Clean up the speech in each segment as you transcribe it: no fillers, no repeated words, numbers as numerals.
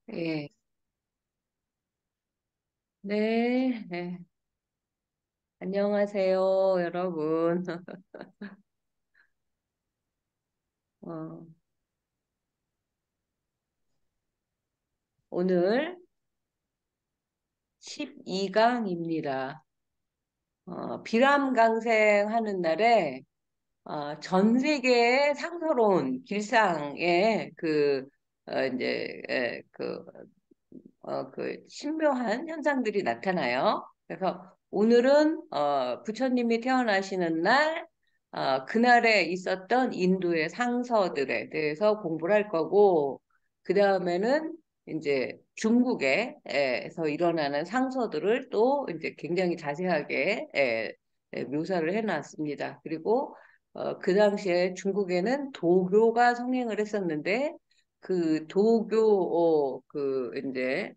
예, 네, 네. 안녕하세요, 여러분. 어, 오늘 12강입니다. 비람강생 하는 날에 전 세계의 상서로운 길상의 그 신묘한 현상들이 나타나요. 그래서 오늘은 부처님이 태어나시는 날, 그날에 있었던 인도의 상서들에 대해서 공부를 할 거고, 그 다음에는 이제 중국에서 일어나는 상서들을 또 이제 굉장히 자세하게 묘사를 해놨습니다. 그리고 그 당시에 중국에는 도교가 성행을 했었는데, 그 도교 이제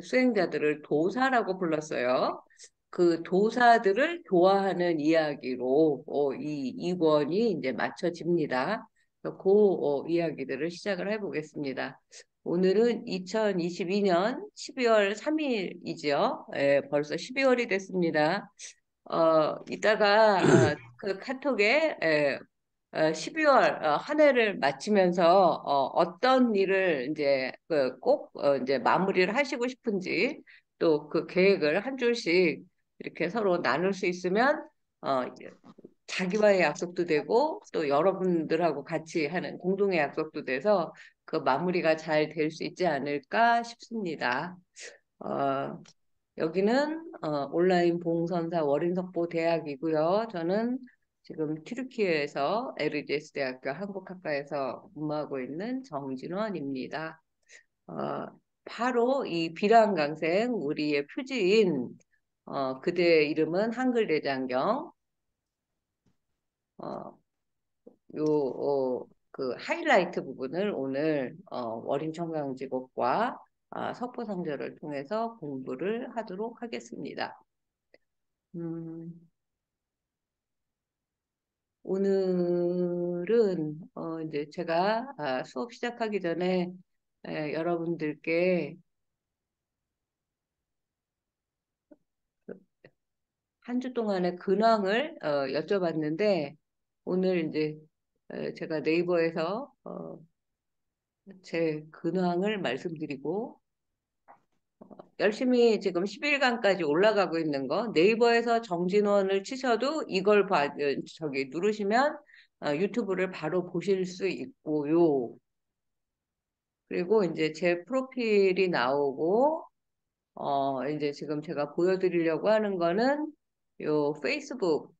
수행자들을 도사라고 불렀어요. 그 도사들을 교화하는 이야기로 이 권이 이제 맞춰집니다. 그래서 그 이야기들을 시작을 해보겠습니다. 오늘은 2022년 12월 3일이죠. 벌써 12월이 됐습니다. 이따가 그 카톡에 12월 한 해를 마치면서 어떤 일을 이제 꼭 이제 마무리를 하시고 싶은지 또 그 계획을 한 줄씩 이렇게 서로 나눌 수 있으면 어, 자기와의 약속도 되고 또 여러분들하고 같이 하는 공동의 약속도 돼서 그 마무리가 잘 될 수 있지 않을까 싶습니다. 어, 여기는 온라인 봉선사 월인석보 대학이고요. 저는 지금 튀르키예에서 에르제스 대학교 한국학과에서 근무하고 있는 정진원입니다. 어, 바로 이 비랑강생 우리의 표지인 그대의 이름은 한글대장경 어, 그 하이라이트 부분을 오늘 월인청강제국과 석보성절을 통해서 공부를 하도록 하겠습니다. 음, 오늘은 이제 제가 수업 시작하기 전에 여러분들께 한 주 동안의 근황을 여쭤봤는데 오늘 이제 제가 네이버에서 제 근황을 말씀드리고 열심히 지금 10일간까지 올라가고 있는 거 네이버에서 정진원을 치셔도 이걸 저기 누르시면 유튜브를 바로 보실 수 있고요. 그리고 이제 제 프로필이 나오고, 이제 지금 제가 보여드리려고 하는 거는 요 페이스북,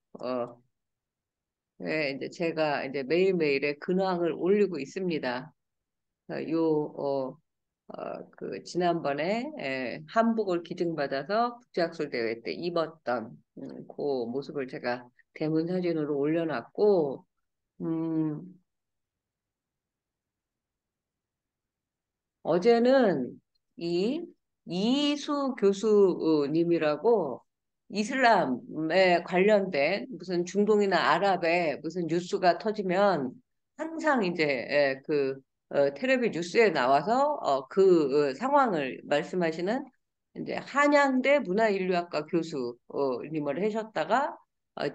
에 이제 제가 이제 매일매일의 근황을 올리고 있습니다. 그, 지난번에 한복을 기증받아서 국제학술 대회 때 입었던 그 모습을 제가 대문 사진으로 올려놨고, 음, 어제는 이 이수 교수님이라고 이슬람에 관련된 무슨 중동이나 아랍에 무슨 뉴스가 터지면 항상 이제 텔레비 뉴스에 나와서 상황을 말씀하시는 이제 한양대 문화인류학과 교수님을 하셨다가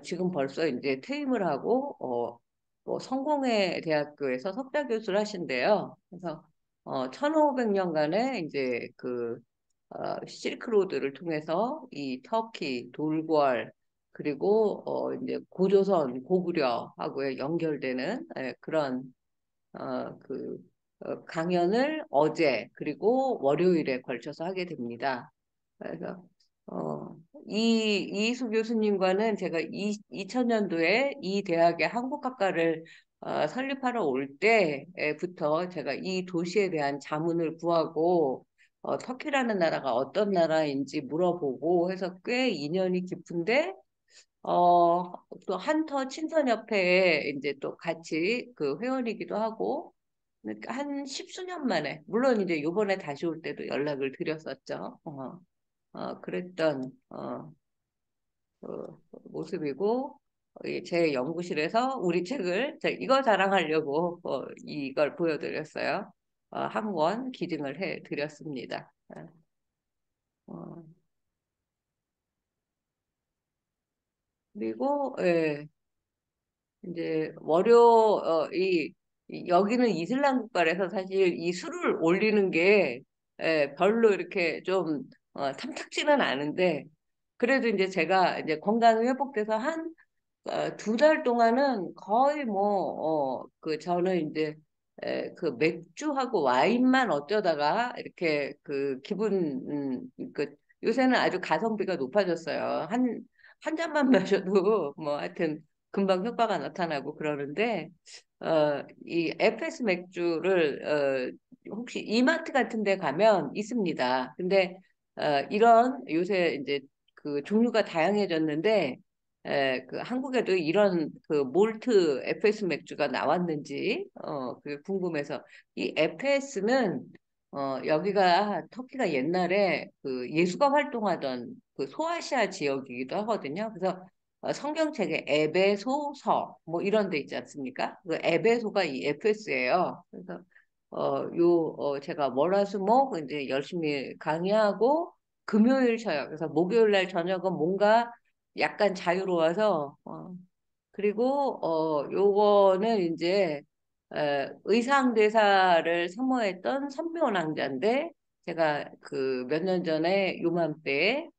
지금 벌써 이제 퇴임을 하고 뭐 성공회 대학교에서 석좌 교수를 하신대요. 그래서 1500년간의 이제 실크로드를 통해서 이 터키, 돌궐, 그리고 이제 고조선, 고구려하고 연결되는 그런 강연을 어제 그리고 월요일에 걸쳐서 하게 됩니다. 그래서 어, 이수 교수님과는 제가 2000년도에 이 대학의 한국학과를 설립하러 올 때부터 제가 이 도시에 대한 자문을 구하고 터키라는 나라가 어떤 나라인지 물어보고 해서 꽤 인연이 깊은데 또 한터 친선협회에 이제 또 같이 그 회원이기도 하고 그러니까 한 십수년 만에 물론 이제 요번에 다시 올 때도 연락을 드렸었죠. 그랬던 모습이고 제 연구실에서 우리 책을 이거 자랑하려고 이걸 보여드렸어요. 한 권 기증을 해 드렸습니다. 어, 그리고 예, 이제 여기는 이슬람 국가라서 사실 이 술을 올리는 게 별로 이렇게 좀 탐탁지는 않은데 그래도 이제 제가 이제 건강이 회복돼서 한 2달 동안은 거의 저는 이제 그 맥주하고 와인만 어쩌다가 이렇게 그 요새는 아주 가성비가 높아졌어요. 한 잔만 마셔도 뭐 하여튼 금방 효과가 나타나고 그러는데, 이 에페스 맥주를, 혹시 이마트 같은 데 가면 있습니다. 근데, 이런 요새 이제 그 종류가 다양해졌는데, 그 한국에도 이런 그 몰트 에페스 맥주가 나왔는지 그게 궁금해서 이 에페스는 여기가 터키가 옛날에 그 예수가 활동하던 그 소아시아 지역이기도 하거든요. 그래서 성경책에 에베소서 뭐 이런 데 있지 않습니까? 그 에베소가 이 에페스예요. 그래서 제가 월화수목 이제 열심히 강의하고 금요일 쉬어요. 그래서 목요일 날 저녁은 뭔가 약간 자유로워서 그리고 요거는 이제 의상 대사를 사모했던 선묘왕자인데 제가 그 몇 년 전에 요맘때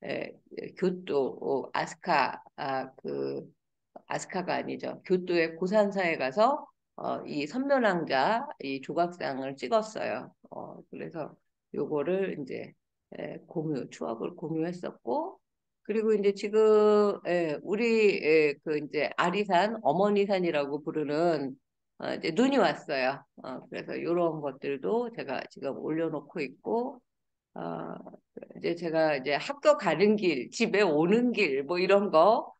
에, 교토 아스카가 아니죠. 교토의 고산사에 가서 이 선묘왕자 이 조각상을 찍었어요. 그래서 요거를 이제 추억을 공유했었고, 그리고 이제 지금 우리 그 이제 아리산 어머니산이라고 부르는 이제 눈이 왔어요. 그래서 이런 것들도 제가 지금 올려놓고 있고, 어, 이제 제가 이제 학교 가는 길, 집에 오는 길, 뭐 이런 거,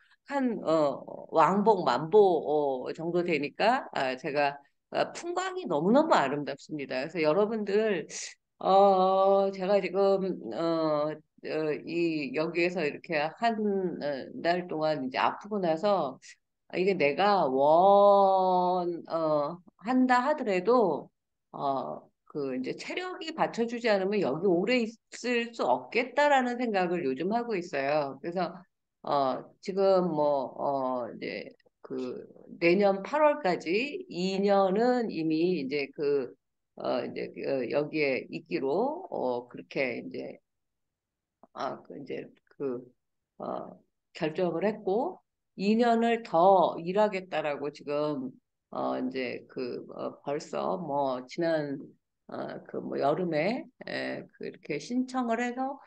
왕복 만보, 정도 되니까, 제가, 풍광이 너무너무 아름답습니다. 그래서 여러분들, 제가 지금, 여기에서 이렇게 달 동안 이제 아프고 나서, 이게 내가 한다 하더라도, 이제 체력이 받쳐주지 않으면 여기 오래 있을 수 없겠다라는 생각을 요즘 하고 있어요. 그래서, 지금 이제 내년 8월까지 2년은 이미 이제 여기에 있기로, 그렇게 이제 이제 어, 결정을 했고, 2년을 더 일하겠다라고 지금, 벌써 지난, 여름에, 이렇게 신청을 해서,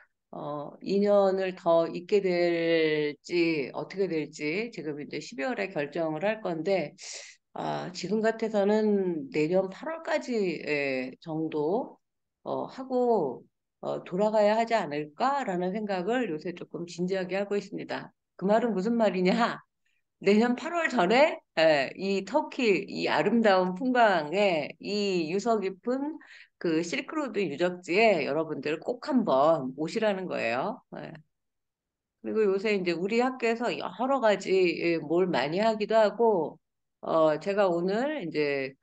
2년을 더 있게 될지, 어떻게 될지, 지금 이제 12월에 결정을 할 건데, 지금 같아서는 내년 8월까지 정도, 하고, 돌아가야 하지 않을까라는 생각을 요새 조금 진지하게 하고 있습니다. 그 말은 무슨 말이냐? 내년 8월 전에 이 터키 이 아름다운 풍광에 이 유서 깊은 그 실크로드 유적지에 여러분들 꼭 한번 오시라는 거예요. 그리고 요새 이제 우리 학교에서 여러 가지 뭘 많이 하기도 하고 제가 오늘 이제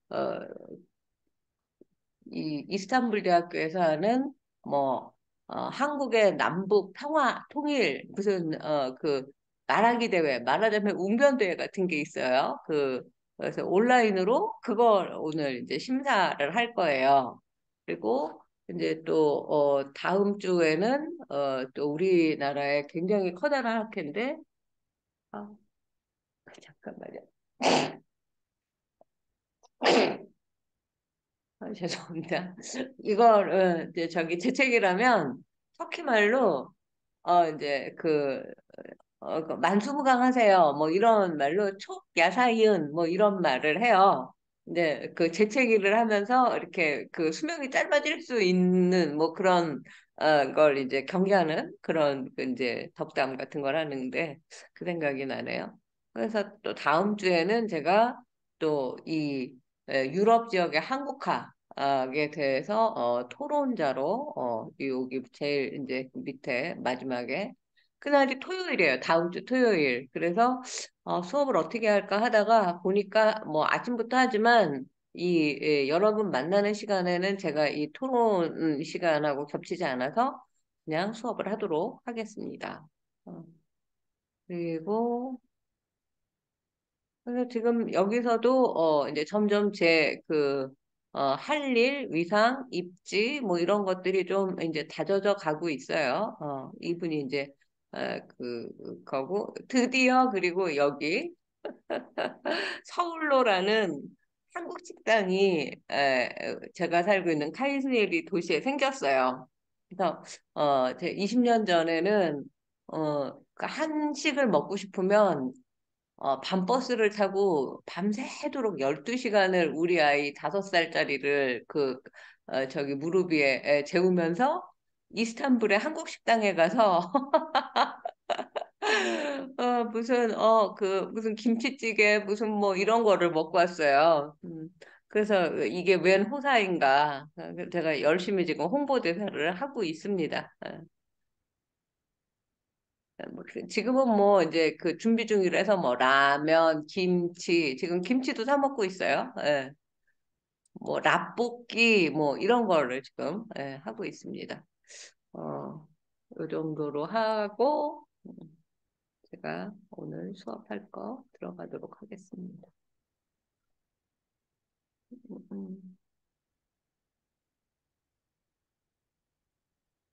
어, 이 이스탄불 대학교에서 하는 뭐 한국의 남북 평화 통일 무슨 말하기 대회, 말하자면 웅변 대회 같은 게 있어요. 그래서 온라인으로 그걸 오늘 이제 심사를 할 거예요. 그리고 이제 또 다음 주에는 또 우리나라의 굉장히 커다란 학회인데 아, 잠깐만요. 죄송합니다. 이걸 이제 제 책이라면 터키 말로 이제 만수무강하세요. 뭐 이런 말로 촉야사이은 뭐 이런 말을 해요. 근데 그 재채기를 하면서 이렇게 그 수명이 짧아질 수 있는 뭐 그런 걸 이제 경계하는 그런 그 이제 덕담 같은 걸 하는데 그 생각이 나네요. 그래서 또 다음 주에는 제가 또 이 유럽 지역의 한국화에 대해서 토론자로 여기 제일 이제 밑에 마지막에 그날이 토요일이에요. 다음 주 토요일. 그래서 수업을 어떻게 할까 하다가 보니까 뭐 아침부터 하지만 여러분 만나는 시간에는 제가 이 토론 시간하고 겹치지 않아서 그냥 수업을 하도록 하겠습니다. 어, 그리고 그래서 지금 여기서도 이제 점점 제 할 일, 위상, 입지 뭐 이런 것들이 좀 이제 다져져 가고 있어요. 이분이 이제 거고 드디어 그리고 여기 서울로라는 한국 식당이 제가 살고 있는 카이스네리 도시에 생겼어요. 그래서 제 20년 전에는 그 한식을 먹고 싶으면 밤버스를 타고 밤새도록 12시간을 우리 아이 5살짜리를 저기 무릎 위에 재우면서 이스탄불의 한국 식당에 가서 무슨 김치찌개 무슨 뭐 이런 거를 먹고 왔어요. 그래서 이게 웬 호사인가. 제가 열심히 지금 홍보대사를 하고 있습니다. 지금은 뭐 이제 그 준비 중이라서 뭐 라면, 김치, 지금 김치도 사 먹고 있어요. 예. 뭐 라볶이 뭐 이런 거를 지금 하고 있습니다. 이 정도로 하고 제가 오늘 수업할 거 들어가도록 하겠습니다. 음.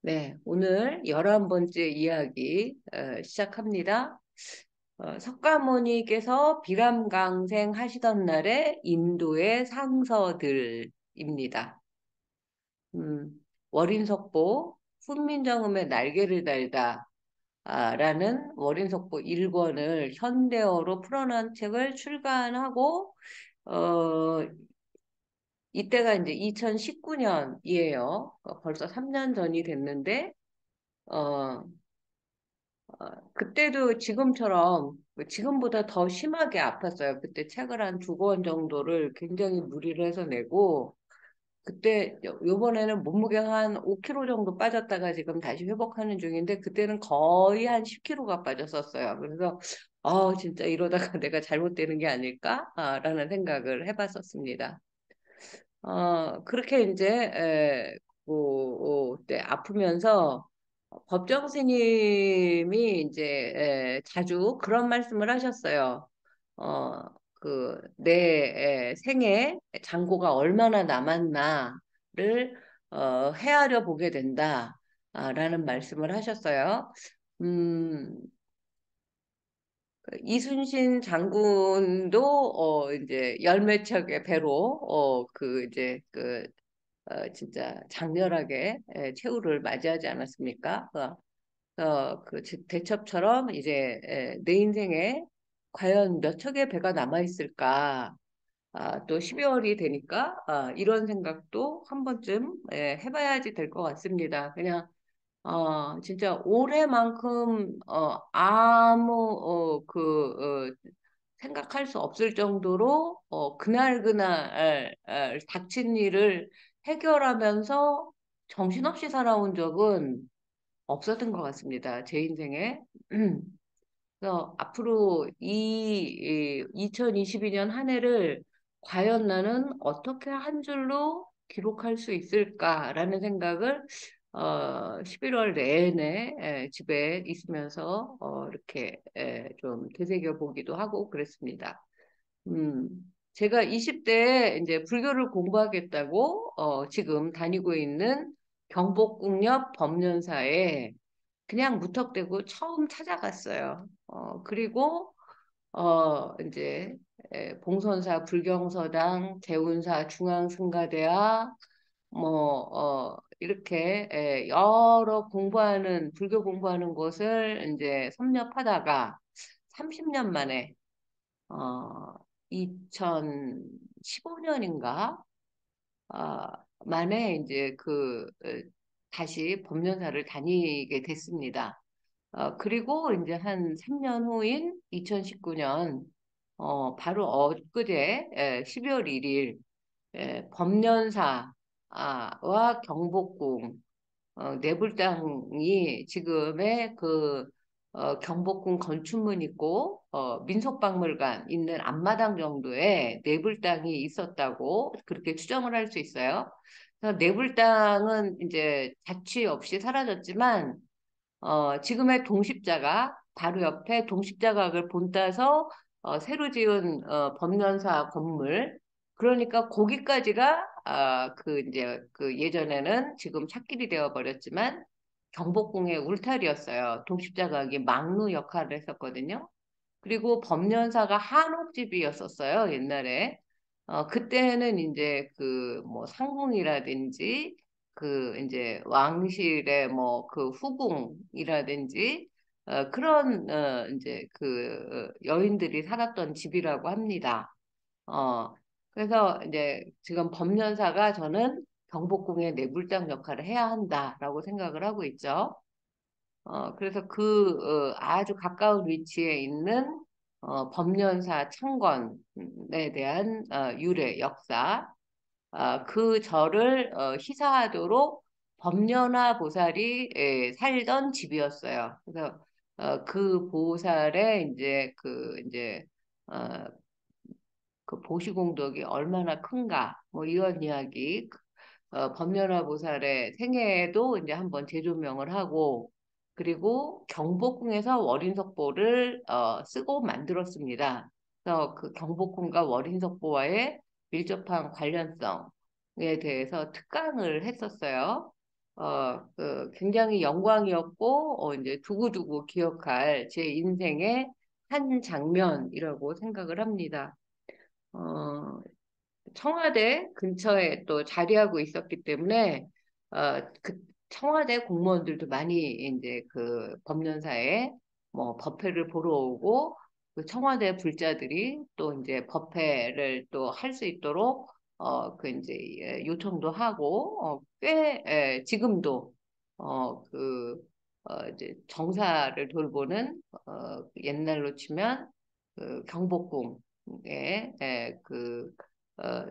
네, 오늘 11번째 이야기 시작합니다. 석가모니께서 비람강생 하시던 날의 인도의 상서들입니다. 음, 월인석보 훈민정음의 날개를 달다 라는 월인석보 1권을 현대어로 풀어낸 책을 출간하고 어, 이때가 이제 2019년이에요. 벌써 3년 전이 됐는데 어, 그때도 지금처럼 지금보다 더 심하게 아팠어요. 그때 책을 한 2권 정도를 굉장히 무리를 해서 내고 그때 요번에는 몸무게가 한 5kg 정도 빠졌다가 지금 다시 회복하는 중인데 그때는 거의 한 10kg가 빠졌었어요. 그래서 진짜 이러다가 내가 잘못되는 게 아닐까라는 생각을 해봤었습니다. 그렇게 이제 네, 아프면서 법정 스님이 이제 자주 그런 말씀을 하셨어요. 어, 내 생에 장고가 얼마나 남았나를 헤아려 보게 된다. 라는 말씀을 하셨어요. 음, 이순신 장군도 이제 열매 척의 배로 진짜 장렬하게 최후를 맞이하지 않았습니까? 대첩처럼 이제 내 인생에 과연 몇 척의 배가 남아 있을까? 또 12월이 되니까 이런 생각도 한 번쯤 해봐야지 될 것 같습니다. 그냥 진짜 올해만큼 생각할 수 없을 정도로 그날 닥친 일을 해결하면서 정신없이 살아온 적은 없었던 것 같습니다. 제 인생에. 그래서 앞으로 2022년 한 해를 과연 나는 어떻게 한 줄로 기록할 수 있을까라는 생각을 11월 내내 집에 있으면서 이렇게 좀 되새겨 보기도 하고 그랬습니다. 음, 제가 20대에 이제 불교를 공부하겠다고 지금 다니고 있는 경복궁역 법륜사에 그냥 무턱대고 처음 찾아갔어요. 그리고 이제 봉선사 불경서당, 재운사 중앙승가대학 이렇게 여러 불교 공부하는 곳을 이제 섭렵하다가 30년 만에 2015년인가 만에 이제 다시 법륜사를 다니게 됐습니다. 그리고 이제 한 3년 후인 2019년 바로 엊그제 12월 1일 법련사와 경복궁 내불당이 지금의 경복궁 건축문 있고 민속박물관 있는 앞마당 정도의 내불 땅이 있었다고 그렇게 추정을 할 수 있어요. 그래서 내불 땅은 이제 자취 없이 사라졌지만 지금의 동십자가 바로 옆에 동십자각을 본따서 새로 지은 법련사 건물 그러니까 거기까지가 그 이제 그 예전에는 지금 찻길이 되어 버렸지만 경복궁의 울타리였어요. 동십자각이 막루 역할을 했었거든요. 그리고 법련사가 한옥집이었었어요, 옛날에. 그때는 이제 그 뭐 상궁이라든지 그 이제 왕실의 뭐 그 후궁이라든지 그런 이제 그 여인들이 살았던 집이라고 합니다. 어, 그래서 이제 지금 법련사가 저는 경복궁의 내불장 역할을 해야 한다라고 생각을 하고 있죠. 그래서 그 아주 가까운 위치에 있는 법련사 창건에 대한 유래, 역사, 그 절을 희사하도록 법련화 보살이 살던 집이었어요. 그래서 그 보살의 이제 어, 그 보시공덕이 얼마나 큰가, 뭐 이런 이야기, 법련화 보살의 생애에도 이제 한번 재조명을 하고, 그리고 경복궁에서 월인석보를 쓰고 만들었습니다. 그래서 그 경복궁과 월인석보와의 밀접한 관련성에 대해서 특강을 했었어요. 굉장히 영광이었고, 이제 두고두고 기억할 제 인생의 한 장면이라고 생각을 합니다. 어, 청와대 근처에 또 자리하고 있었기 때문에 그 청와대 공무원들도 많이 이제 그 법련사에 뭐 법회를 보러 오고 그 청와대 불자들이 또 이제 법회를 또 할 수 있도록 그 이제 요청도 하고 꽤 지금도 그 이제 정사를 돌보는 옛날로 치면 그 경복궁에 그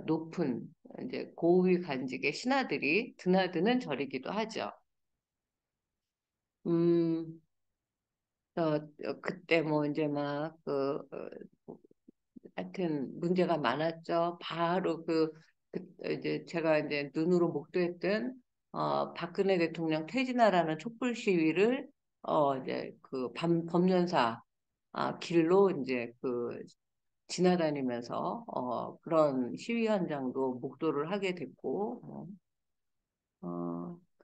높은 이제 고위 간직의 신하들이 드나드는 절이기도 하죠. 음, 그때 뭐 이제 하여튼 문제가 많았죠. 바로 이제 제가 이제 눈으로 목도했던 박근혜 대통령 퇴진하라는 촛불 시위를 이제 그 법련사 길로 이제 그 지나다니면서 그런 시위 현장도 목도를 하게 됐고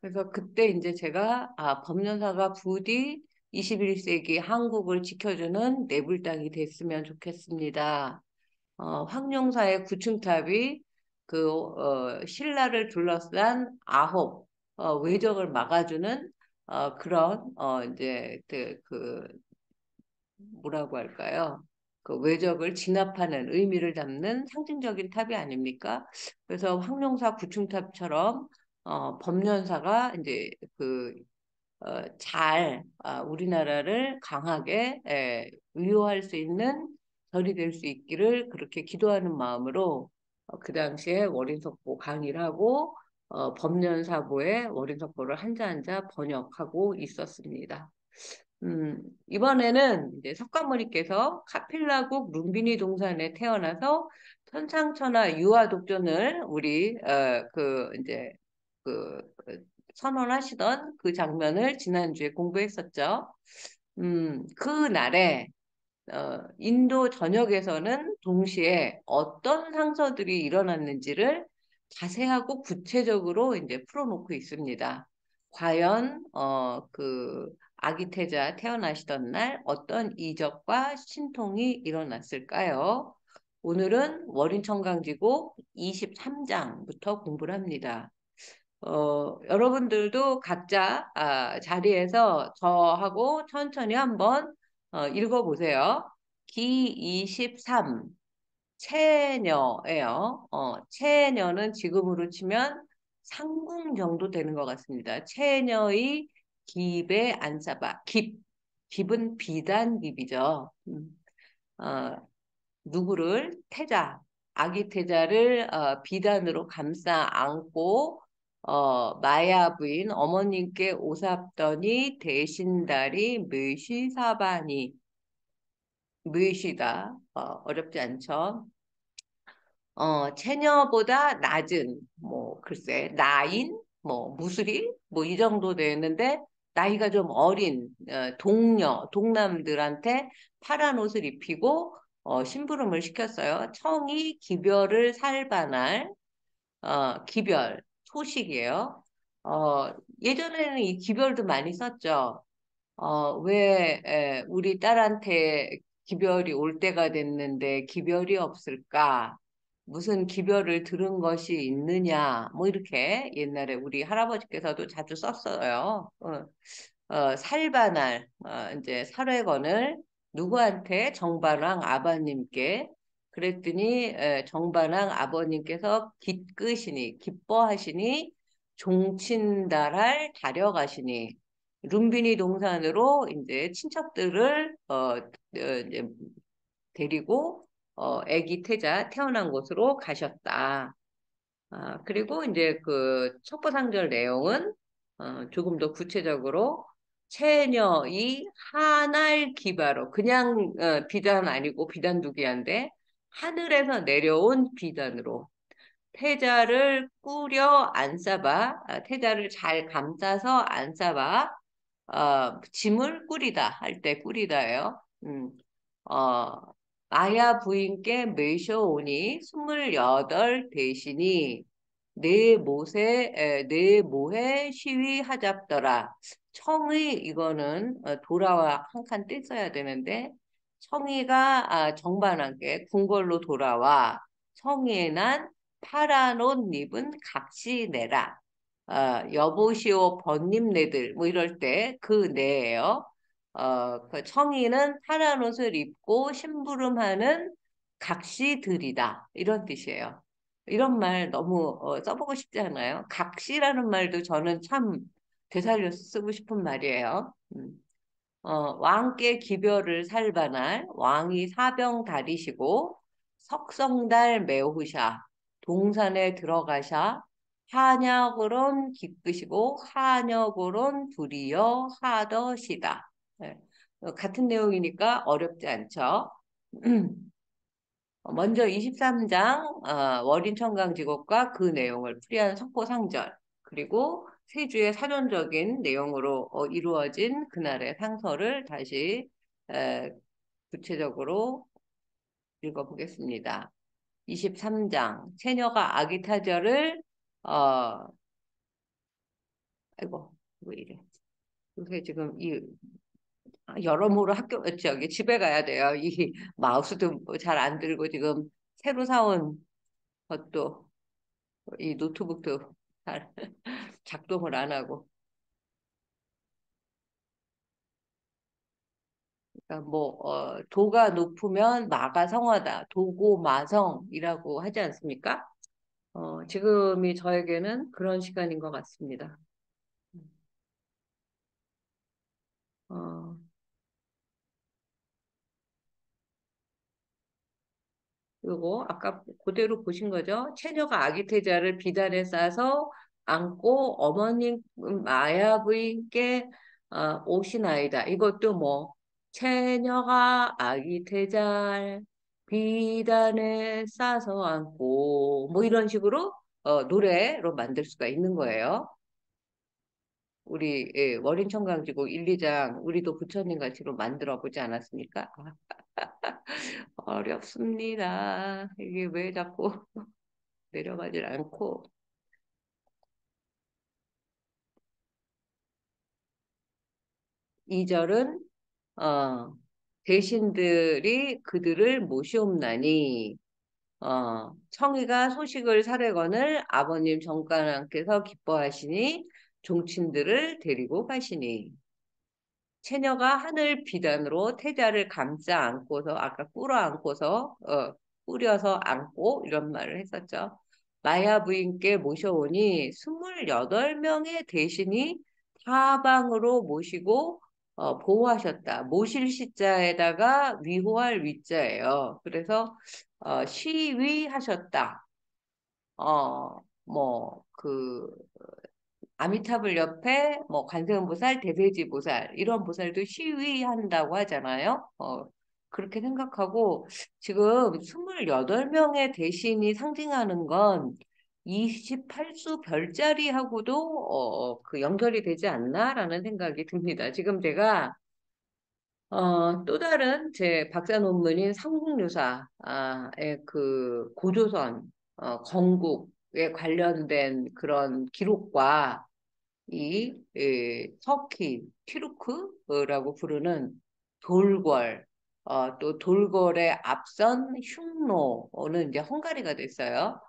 그래서 그때 이제 제가 법련사가 부디 21세기 한국을 지켜주는 내불당이 됐으면 좋겠습니다. 황룡사의 구층탑이 그 신라를 둘러싼 아홉 외적을 막아주는 그런 이제 그 뭐라고 할까요? 그 외적을 진압하는 의미를 담는 상징적인 탑이 아닙니까? 그래서 황룡사 구층탑처럼 법련사가 이제 우리나라를 강하게 위호할 수 있는 절이 될 수 있기를 그렇게 기도하는 마음으로 그 당시에 월인석보 강의를 하고 법련사보의 월인석보를 한자 한자 번역하고 있었습니다. 이번에는 이제 석가모니께서 카필라국 룸비니 동산에 태어나서 천상천하 유아 독존을 우리 이제 그 선언하시던 그 장면을 지난주에 공부했었죠. 그날에 인도 전역에서는 동시에 어떤 상서들이 일어났는지를 자세하고 구체적으로 이제 풀어놓고 있습니다. 과연 그 아기 태자 태어나시던 날 어떤 이적과 신통이 일어났을까요? 오늘은 월인청강지고 23장부터 공부를 합니다. 여러분들도 각자 자리에서 저하고 천천히 한번 읽어보세요. 기 23, 채녀예요. 채녀는 지금으로 치면 상궁 정도 되는 것 같습니다. 채녀의 깁에 안사바. 깁은 비단깁이죠. 어, 누구를 태자, 아기 태자를 비단으로 감싸 안고 마야 부인 어머님께 오삽더니 대신달이 묘시사바니 묘시다. 어렵지 않죠? 체녀보다 낮은, 뭐, 글쎄, 나인, 뭐, 무술이, 뭐, 이 정도 되는데, 나이가 좀 어린, 동녀, 동남들한테 파란 옷을 입히고, 심부름을 시켰어요. 청이 기별을 살반할, 기별, 소식이에요. 어, 예전에는 이 기별도 많이 썼죠. 왜 우리 딸한테 기별이 올 때가 됐는데 기별이 없을까? 무슨 기별을 들은 것이 있느냐? 뭐 이렇게 옛날에 우리 할아버지께서도 자주 썼어요. 살반할 이제 살해건을 누구한테 정반왕 아버님께 그랬더니 정반왕 아버님께서 기끄시니 기뻐하시니 종친달할 다려가시니 룸비니 동산으로 이제 친척들을 이제 데리고 아기 태자 태어난 곳으로 가셨다. 그리고 이제 그 첩보상절 내용은 조금 더 구체적으로 채녀이 하날 기바로 그냥 비단 아니고 비단 두기한데 하늘에서 내려온 비단으로 태자를 꾸려 안 싸봐 태자를 잘 감싸서 안 싸봐 짐을 꾸리다 할 때 꾸리다예요. 어, 마야 부인께 메셔오니 28 대신이 내 모에 시위하잡더라. 청의 이거는 돌아와 한 칸 떼써야 되는데 청의가 정반하게 궁궐로 돌아와 청의에 난 파란 옷 입은 각시 내라. 여보시오 번님네들 뭐 이럴 때 그 내예요. 그 청이는 파란 옷을 입고 심부름하는 각시들이다 이런 뜻이에요. 이런 말 너무 써보고 싶지 않아요? 각시라는 말도 저는 참 되살려서 쓰고 싶은 말이에요. 왕께 기별을 살반할 왕이 사병 다리시고 석성달 매우샤 동산에 들어가샤 한약으론 기쁘시고 한약으론 둘이여 하더시다. 네. 같은 내용이니까 어렵지 않죠? 먼저 23장 월인청강지곡과 그 내용을 풀이한 석포상절 그리고 세주의 사전적인 내용으로 이루어진 그날의 상서를 다시 에, 구체적으로 읽어보겠습니다. 23장 채녀가 아기타절을 아이고 왜 이래 요새 지금 이 여러모로 저기 집에 가야 돼요. 이 마우스도 잘 안 들고 지금 새로 사온 것도 이 노트북도 잘 작동을 안 하고 그러니까 뭐 도가 높으면 마가 성하다 도고 마성이라고 하지 않습니까? 지금이 저에게는 그런 시간인 것 같습니다. 어, 그리고 아까 그대로 보신 거죠? 처녀가 아기 태자를 비단에 싸서 안고 어머님 마야부인께 오시나이다. 이것도 뭐 처녀가 아기 태자를 비단에 싸서 안고 뭐 이런 식으로 노래로 만들 수가 있는 거예요. 우리 월인청강지곡 1, 2장 우리도 부처님 같이로 만들어 보지 않았습니까? 어렵습니다. 이게 왜 자꾸 내려가질 않고 2절은 대신들이 그들을 모시옵나니 청이가 소식을 사려거늘 아버님 정관왕께서 기뻐하시니 종친들을 데리고 가시니 처녀가 하늘 비단으로 태자를 감싸 안고서 아까 꿇어 안고서 뿌려서 안고 이런 말을 했었죠. 마야 부인께 모셔오니 28명의 대신이 타방으로 모시고 보호하셨다. 모실 시자에다가 위호할 위자예요. 그래서 시위하셨다. 뭐 그 아미타불 옆에 뭐 관세음보살, 대세지보살 이런 보살도 시위한다고 하잖아요. 그렇게 생각하고 지금 28명의 대신이 상징하는 건 28수 별자리하고도 그 연결이 되지 않나라는 생각이 듭니다. 지금 제가 또 다른 제 박사 논문인 삼국유사의 그 고조선 건국에 관련된 그런 기록과 터키, 튀루크라고 부르는 돌궐, 또 돌궐의 앞선 흉노는 이제 헝가리가 됐어요.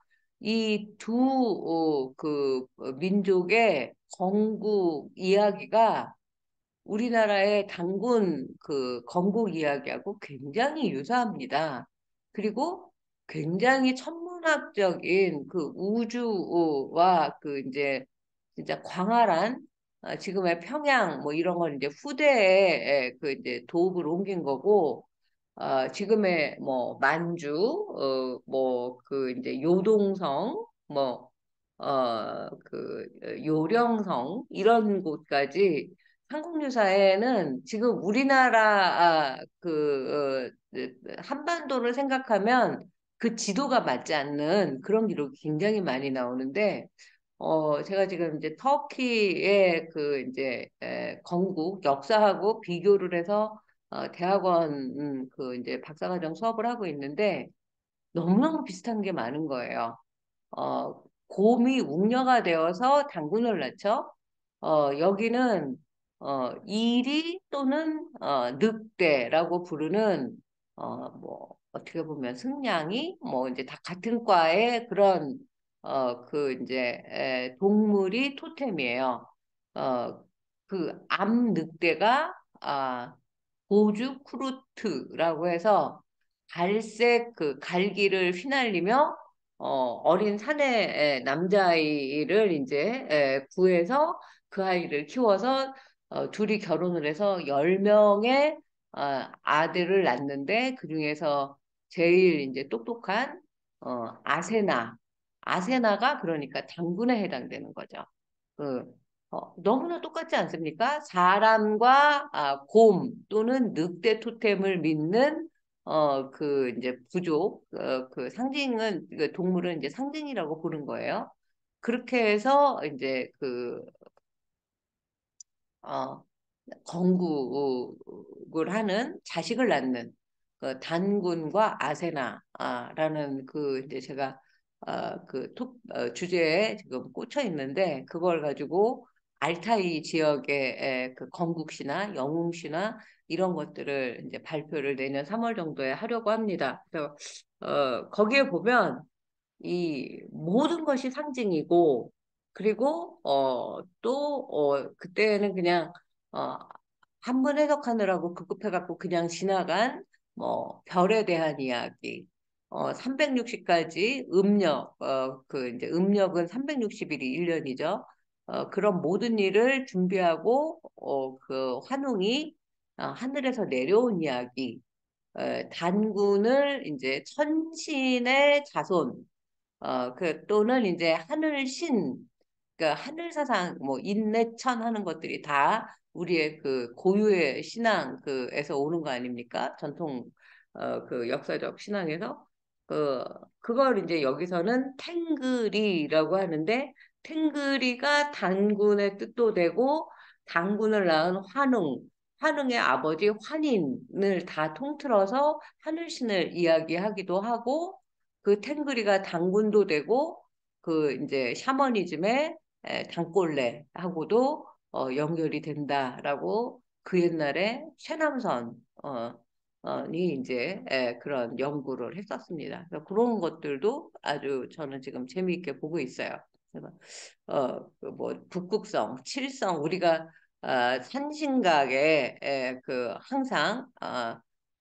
이 두 민족의 건국 이야기가 우리나라의 단군 그 건국 이야기하고 굉장히 유사합니다. 그리고 굉장히 천문학적인 그 우주와 그 이제 진짜 광활한 지금의 평양 뭐 이런 건 이제 후대에 그 이제 도읍을 옮긴 거고 지금의 뭐 만주 뭐 그 이제 요동성 뭐 그 요령성 이런 곳까지 한국유사에는 지금 우리나라 한반도를 생각하면 그 지도가 맞지 않는 그런 기록이 굉장히 많이 나오는데 제가 지금 이제 터키의 그 이제 건국 역사하고 비교를 해서 대학원 그 이제 박사과정 수업을 하고 있는데 너무너무 비슷한 게 많은 거예요. 곰이 웅녀가 되어서 당군을 낳죠. 여기는 이리 또는 늑대라고 부르는 뭐 어떻게 보면 승냥이 뭐 이제 다 같은 과의 그런 그 이제 동물이 토템이에요. 그 암늑대가 보주 쿠루트라고 해서 갈색 그 갈기를 휘날리며 어린 사내 남자아이를 이제 구해서 그 아이를 키워서 둘이 결혼을 해서 10명의 아들을 낳는데 그중에서 제일 이제 똑똑한 아세나가 그러니까 당군에 해당되는 거죠. 그, 너무나 똑같지 않습니까? 사람과 곰 또는 늑대 토템을 믿는 그 이제 부족 그 상징은 그 동물은 이제 상징이라고 보는 거예요. 그렇게 해서 이제 어, 건국을 하는 자식을 낳는 그 단군과 아세나라는 그 이제 제가 주제에 지금 꽂혀 있는데 그걸 가지고 알타이 지역의 그 건국시나 영웅시나 이런 것들을 이제 발표를 내년 3월 정도에 하려고 합니다. 그래서 거기에 보면 이 모든 것이 상징이고 그리고 그때는 그냥 어, 한번 해석하느라고 급급해갖고 그냥 지나간 뭐 별에 대한 이야기 360까지 음력 그 이제 음력은 360일이 1년이죠. 그런 모든 일을 준비하고 그 환웅이 하늘에서 내려온 이야기 단군을 이제 천신의 자손 또는 이제 하늘신, 그 하늘사상, 뭐, 인내천 하는 것들이 다 우리의 그 고유의 신앙, 그에서 오는 거 아닙니까? 전통, 그 역사적 신앙에서. 그, 그걸 이제 여기서는 탱그리라고 하는데, 탱그리가 단군의 뜻도 되고, 단군을 낳은 환웅의 아버지 환인을 다 통틀어서 하늘신을 이야기하기도 하고, 그 탱그리가 당군도 되고 그 이제 샤머니즘의 당골레하고도 연결이 된다라고 그 옛날에 최남선 이 이제 그런 연구를 했었습니다. 그래서 그런 것들도 아주 저는 지금 재미있게 보고 있어요. 그래서 그뭐 북극성, 칠성 우리가 산신각에 그 항상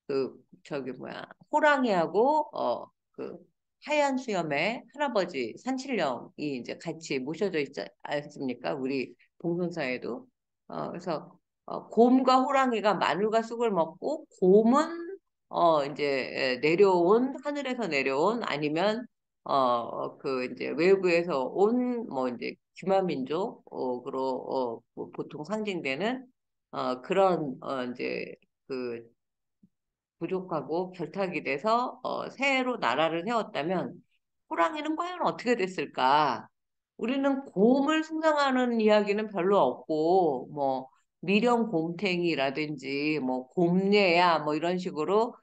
그 저기 뭐야 호랑이하고 그 하얀 수염의 할아버지 산신령이 이제 같이 모셔져 있지 않습니까? 우리 봉선사에도. 그래서 곰과 호랑이가 마늘과 쑥을 먹고 곰은 이제 내려온 하늘에서 내려온 아니면 그 이제 외부에서 온 뭐 이제 귀만민족으로 뭐 보통 상징되는 그런 이제 그 부족하고 결탁이 돼서 새로 나라를 세웠다면 호랑이는 과연 어떻게 됐을까? 우리는 곰을 숭상하는 이야기는 별로 없고 뭐 미령곰탱이라든지 뭐 곰녀야 뭐 이런 식으로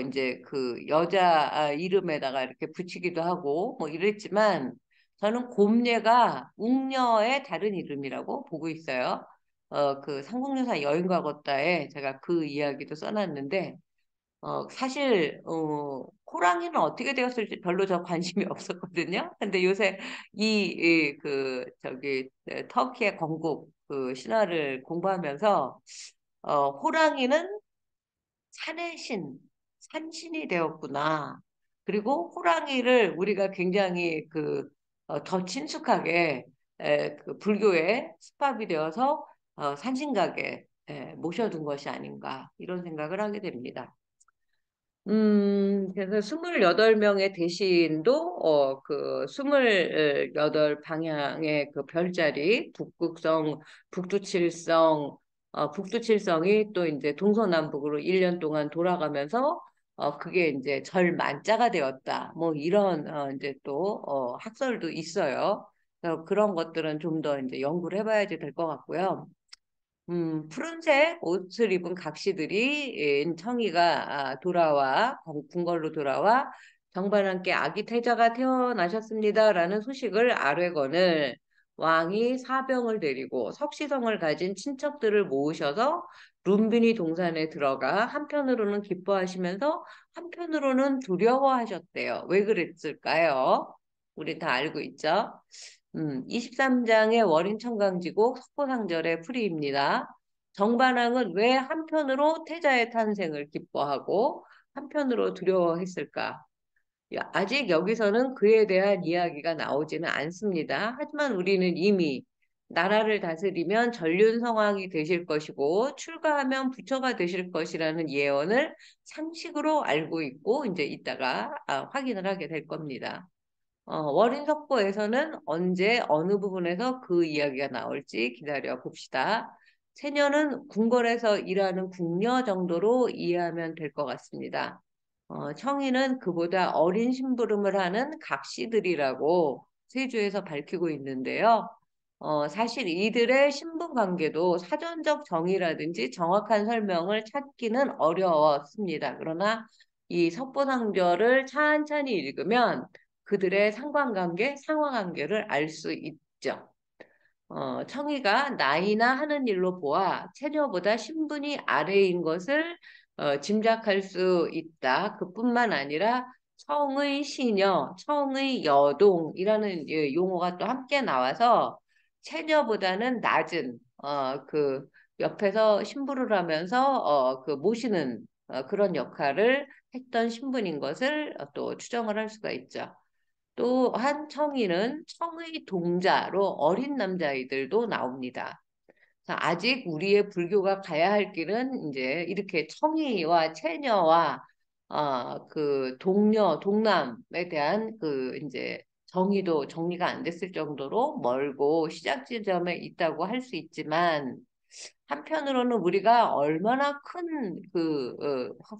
이제 그 여자 이름에다가 이렇게 붙이기도 하고 뭐 이랬지만 저는 곰녀가 웅녀의 다른 이름이라고 보고 있어요. 그 삼국유사 여인과 걷다에 제가 그 이야기도 써놨는데 사실, 호랑이는 어떻게 되었을지 별로 저 관심이 없었거든요. 근데 요새 저기, 터키의 건국 그 신화를 공부하면서, 호랑이는 산의 신, 산신이 되었구나. 그리고 호랑이를 우리가 굉장히 더 친숙하게, 그 불교의 수밥이 되어서, 산신각에, 모셔둔 것이 아닌가, 이런 생각을 하게 됩니다. 그래서 28명의 대신도, 그 28 방향의 그 별자리, 북극성, 북두칠성, 북두칠성이 또 이제 동서남북으로 1년 동안 돌아가면서, 그게 이제 절만자가 되었다. 뭐 이런, 이제 또, 학설도 있어요. 그래서 그런 것들은 좀 더 이제 연구를 해봐야지 될 것 같고요. 푸른색 옷을 입은 각시들이 청이가 돌아와 궁궐로 돌아와 정반함께 아기 태자가 태어나셨습니다라는 소식을 아뢰거늘 왕이 사병을 데리고 석시성을 가진 친척들을 모으셔서 룸비니 동산에 들어가 한편으로는 기뻐하시면서 한편으로는 두려워하셨대요. 왜 그랬을까요? 우리 다 알고 있죠? 23장의 월인청강지곡 석고상절의 풀이입니다. 정반항은 왜 한편으로 태자의 탄생을 기뻐하고 한편으로 두려워했을까? 아직 여기서는 그에 대한 이야기가 나오지는 않습니다. 하지만 우리는 이미 나라를 다스리면 전륜성왕이 되실 것이고 출가하면 부처가 되실 것이라는 예언을 상식으로 알고 있고 이제 이따가 확인을 하게 될 겁니다. 월인석보에서는 언제 어느 부분에서 그 이야기가 나올지 기다려 봅시다. 체녀는 궁궐에서 일하는 궁녀 정도로 이해하면 될 것 같습니다. 청이는 그보다 어린 심부름을 하는 각시들이라고 세조에서 밝히고 있는데요. 사실 이들의 신분 관계도 사전적 정의라든지 정확한 설명을 찾기는 어려웠습니다. 그러나 이 석보상절을 찬찬히 읽으면 그들의 상관관계, 상하관계를 알 수 있죠. 청이가 나이나 하는 일로 보아 처녀보다 신분이 아래인 것을 짐작할 수 있다. 그뿐만 아니라 청의 시녀, 청의 여동이라는 용어가 또 함께 나와서 처녀보다는 낮은 그 옆에서 신부를 하면서 그 모시는 그런 역할을 했던 신분인 것을 또 추정을 할 수가 있죠. 또한 청이는 청의 동자로 어린 남자아이들도 나옵니다. 자, 아직 우리의 불교가 가야 할 길은 이제 이렇게 청이와 체녀와 그 동녀, 동남에 대한 그 이제 정의도 정리가 안 됐을 정도로 멀고 시작 지점에 있다고 할 수 있지만 한편으로는 우리가 얼마나 큰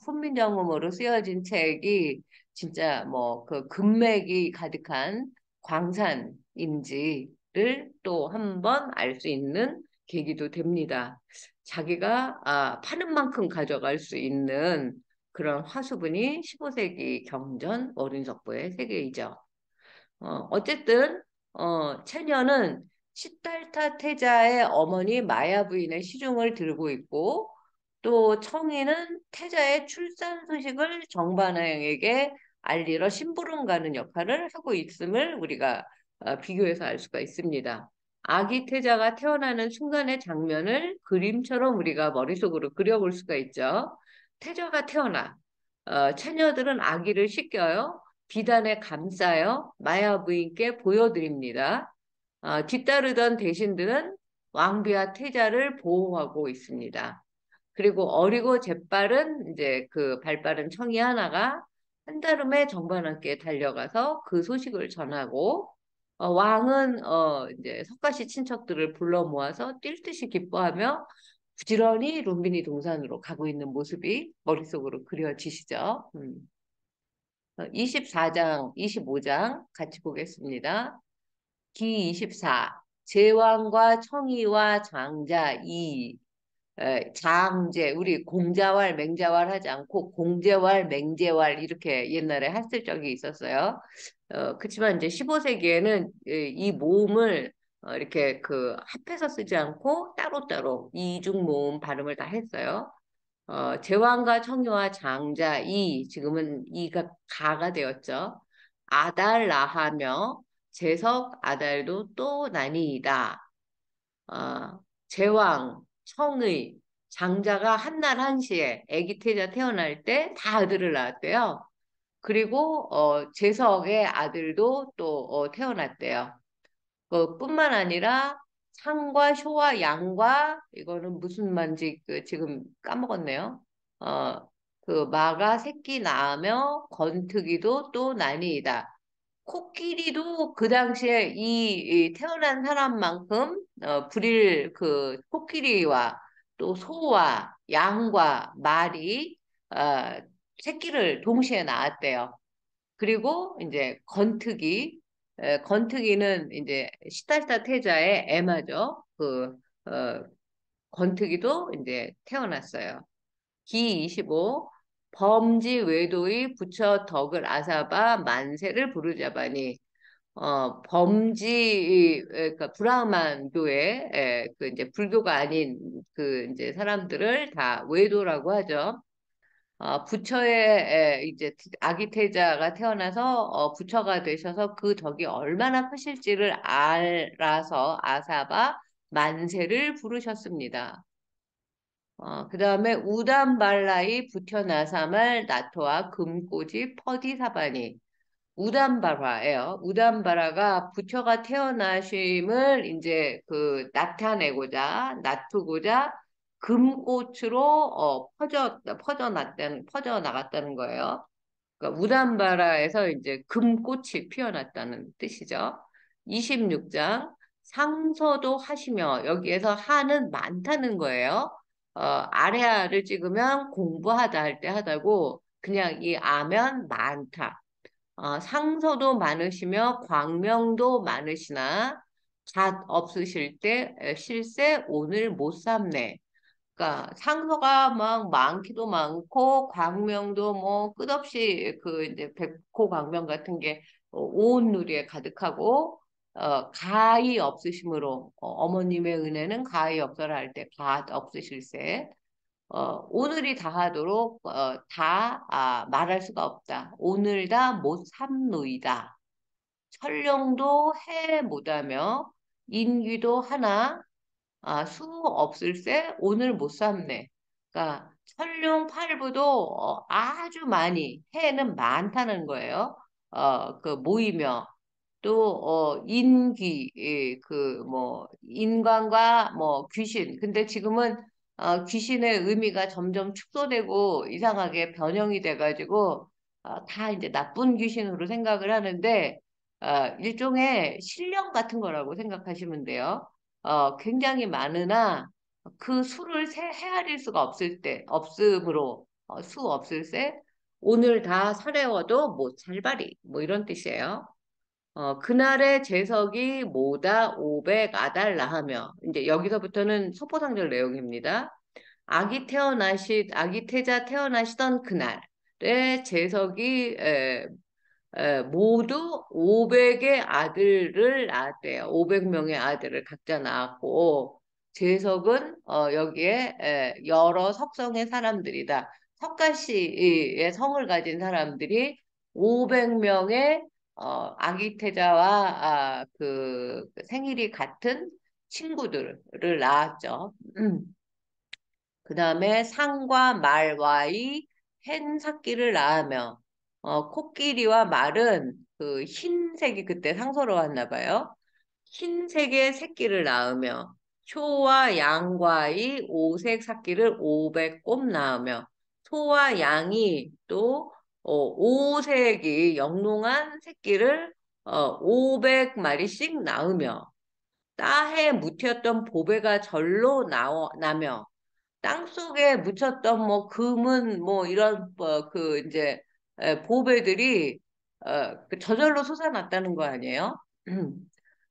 훈민정음으로 쓰여진 책이 진짜 뭐 그 금맥이 가득한 광산인지를 또 한번 알 수 있는 계기도 됩니다. 자기가 파는 만큼 가져갈 수 있는 그런 화수분이 15세기 경전 어린석보의 세계이죠. 어쨌든 채녀는 시달타 태자의 어머니 마야 부인의 시중을 들고 있고 또 청이는 태자의 출산 소식을 정반항에게 알리러 심부름 가는 역할을 하고 있음을 우리가 비교해서 알 수가 있습니다. 아기 태자가 태어나는 순간의 장면을 그림처럼 우리가 머릿속으로 그려볼 수가 있죠. 태자가 태어나 처녀들은 아기를 씻겨요. 비단에 감싸요. 마야 부인께 보여드립니다. 뒤따르던 대신들은 왕비와 태자를 보호하고 있습니다. 그리고 어리고 재빠른 이제 그 발빠른 청이 하나가 한달음에 정반함께 달려가서 그 소식을 전하고 왕은 이제 석가시 친척들을 불러 모아서 뛸 듯이 기뻐하며 부지런히 룸비니 동산으로 가고 있는 모습이 머릿속으로 그려지시죠. 24장, 25장 같이 보겠습니다. 기 24. 제왕과 청이와 장자 이 장제 우리 공자왈 맹자왈 하지 않고 공제왈 맹제왈 이렇게 옛날에 했을 적이 있었어요. 그렇지만 이제 15세기에는 이 모음을 이렇게 그 합해서 쓰지 않고 따로따로 이중 모음 발음을 다 했어요. 제왕과 청유와 장자 이 지금은 이가 가가 되었죠. 아달라하며 제석 아달도 또 나니이다. 제왕, 청의, 장자가 한날 한시에 아기 태자 태어날 때 다 아들을 낳았대요. 그리고 제석의 아들도 또 태어났대요. 뿐만 아니라 상과 쇼와 양과 이거는 무슨 말인지 지금 까먹었네요. 어, 그 마가 새끼 낳으며 건트기도 또 나니이다. 코끼리도 그 당시에 이 태어난 사람만큼 불일 그 코끼리와 또 소와 양과 말이 어, 새끼를 동시에 낳았대요. 그리고 이제 건트기는 이제 시달사 태자의 애마죠. 건트기도 이제 태어났어요. 기 25. 범지 외도의 부처 덕을 아사바 만세를 부르자바니 그러니까 브라흐만교의 그 이제 불교가 아닌 그 이제 사람들을 다 외도라고 하죠. 부처의 이제 아기 태자가 태어나서 부처가 되셔서 그 덕이 얼마나 크실지를 알아서 아사바 만세를 부르셨습니다. 그 다음에 우담발라이 부처나사말 나토와 금꼬지 퍼디사바니 우담바라예요. 우담바라가 부처가 태어나심을 이제 그 나타내고자 나투고자 금꽃으로 퍼져 나갔다는 거예요. 그러니까 우담바라에서 이제 금꽃이 피어났다는 뜻이죠. 26장 상서도 하시며 여기에서 하는 많다는 거예요. 아래아를 찍으면 공부하다 할 때 하다고 그냥 이 아면 많다. 상서도 많으시며 광명도 많으시나 잣 없으실 때 실세 오늘 못 삼네. 그러니까 상서가 막 많기도 많고 광명도 뭐 끝없이 그 이제 백호 광명 같은 게 온 누리에 가득하고 가히 없으심으로 어머님의 은혜는 가히 없어라 할 때 가 없으실세. 오늘이 다하도록 말할 수가 없다. 오늘 다 못 삼노이다. 설령도 해 못하며 인귀도 하나 수 없을세 오늘 못 삼네. 그러니까 설령 팔부도 아주 많이 해는 많다는 거예요. 그 모이며 또 인귀 그 뭐 인간과 뭐 귀신 근데 지금은 귀신의 의미가 점점 축소되고 이상하게 변형이 돼가지고 다 이제 나쁜 귀신으로 생각을 하는데 일종의 신령 같은 거라고 생각하시면 돼요. 굉장히 많으나 그 수를 헤아릴 수가 없을 때 없음으로 수 없을 때 오늘 다 사려워도 못 살바리 뭐 이런 뜻이에요. 그날의 제석이 모다 500 아달라 하며 이제 여기서부터는 소포상절 내용입니다. 아기 태자 태어나시던 그날의 제석이 모두 500의 아들을 낳았대요. 500명의 아들을 각자 낳았고 제석은 여기에 여러 석성의 사람들이다. 석가시의 성을 가진 사람들이 500명의 아기 태자와 그 생일이 같은 친구들을 낳았죠. 그 다음에 상과 말와의 hen 새끼를 낳으며 코끼리와 말은 그 흰색이 그때 상서로 왔나 봐요. 흰색의 새끼를 낳으며 소와 양과의 오색 새끼를 500곱 낳으며 소와 양이 또 5세기 영롱한 새끼를 500마리씩 낳으며 따에 묻혔던 보배가 절로 나며 땅속에 묻혔던 뭐 금은 뭐 이런 그 이제 보배들이 그 저절로 솟아났다는 거 아니에요?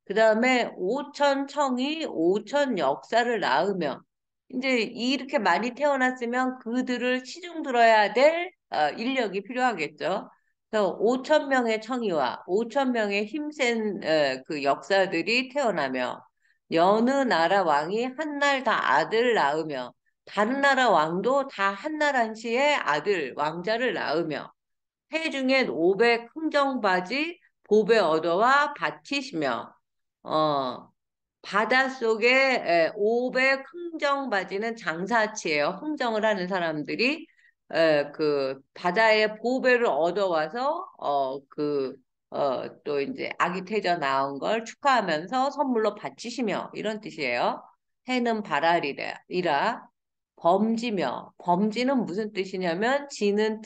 그 다음에 5천 청이 5천 역사를 낳으며 이제 이렇게 많이 태어났으면 그들을 치중 들어야 될 인력이 필요하겠죠. 그래서 5천 명의 청이와 5천 명의 힘센 그 역사들이 태어나며 여느 나라 왕이 한 날 다 아들 낳으며 다른 나라 왕도 다 한 날 한시에 아들 왕자를 낳으며 해중에 500 흥정바지 보배 얻어와 바치시며 어 바닷속에 500 흥정바지는 장사치예요. 흥정을 하는 사람들이 그 바다에 보배를 얻어와서 또 이제 아기 태자 나온 걸 축하하면서 선물로 바치시며 이런 뜻이에요. 해는 발알이라 범지며 범지는 무슨 뜻이냐면 지는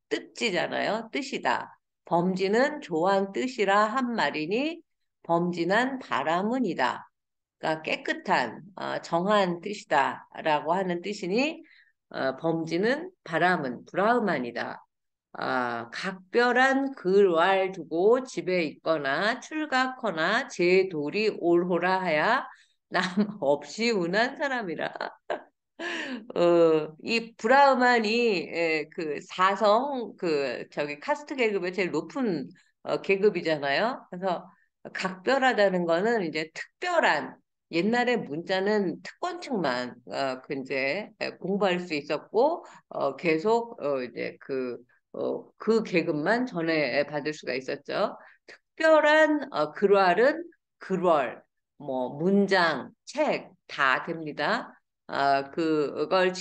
뜻지잖아요. 뜻이다. 범지는 좋아한 뜻이라 한 말이니 범진한 바람은이다. 그러니까 깨끗한 정한 뜻이다라고 하는 뜻이니 범진은 바람은 브라흐만이다. 각별한 글왈 두고 집에 있거나 출가하거나 제 돌이 옳호라 하야 남 없이 운한 사람이라. 이 브라흐만이 그 사성 그 저기 카스트 계급의 제일 높은 계급이잖아요. 그래서 각별하다는 거는 이제 특별한 옛날에 문자는 특권층만 그 이제 공부할 수 있었고 계속 이제 그 계급만 전해 받을 수가 있었죠. 특별한 글왈은 글월 뭐 문장 책 다 됩니다. 그걸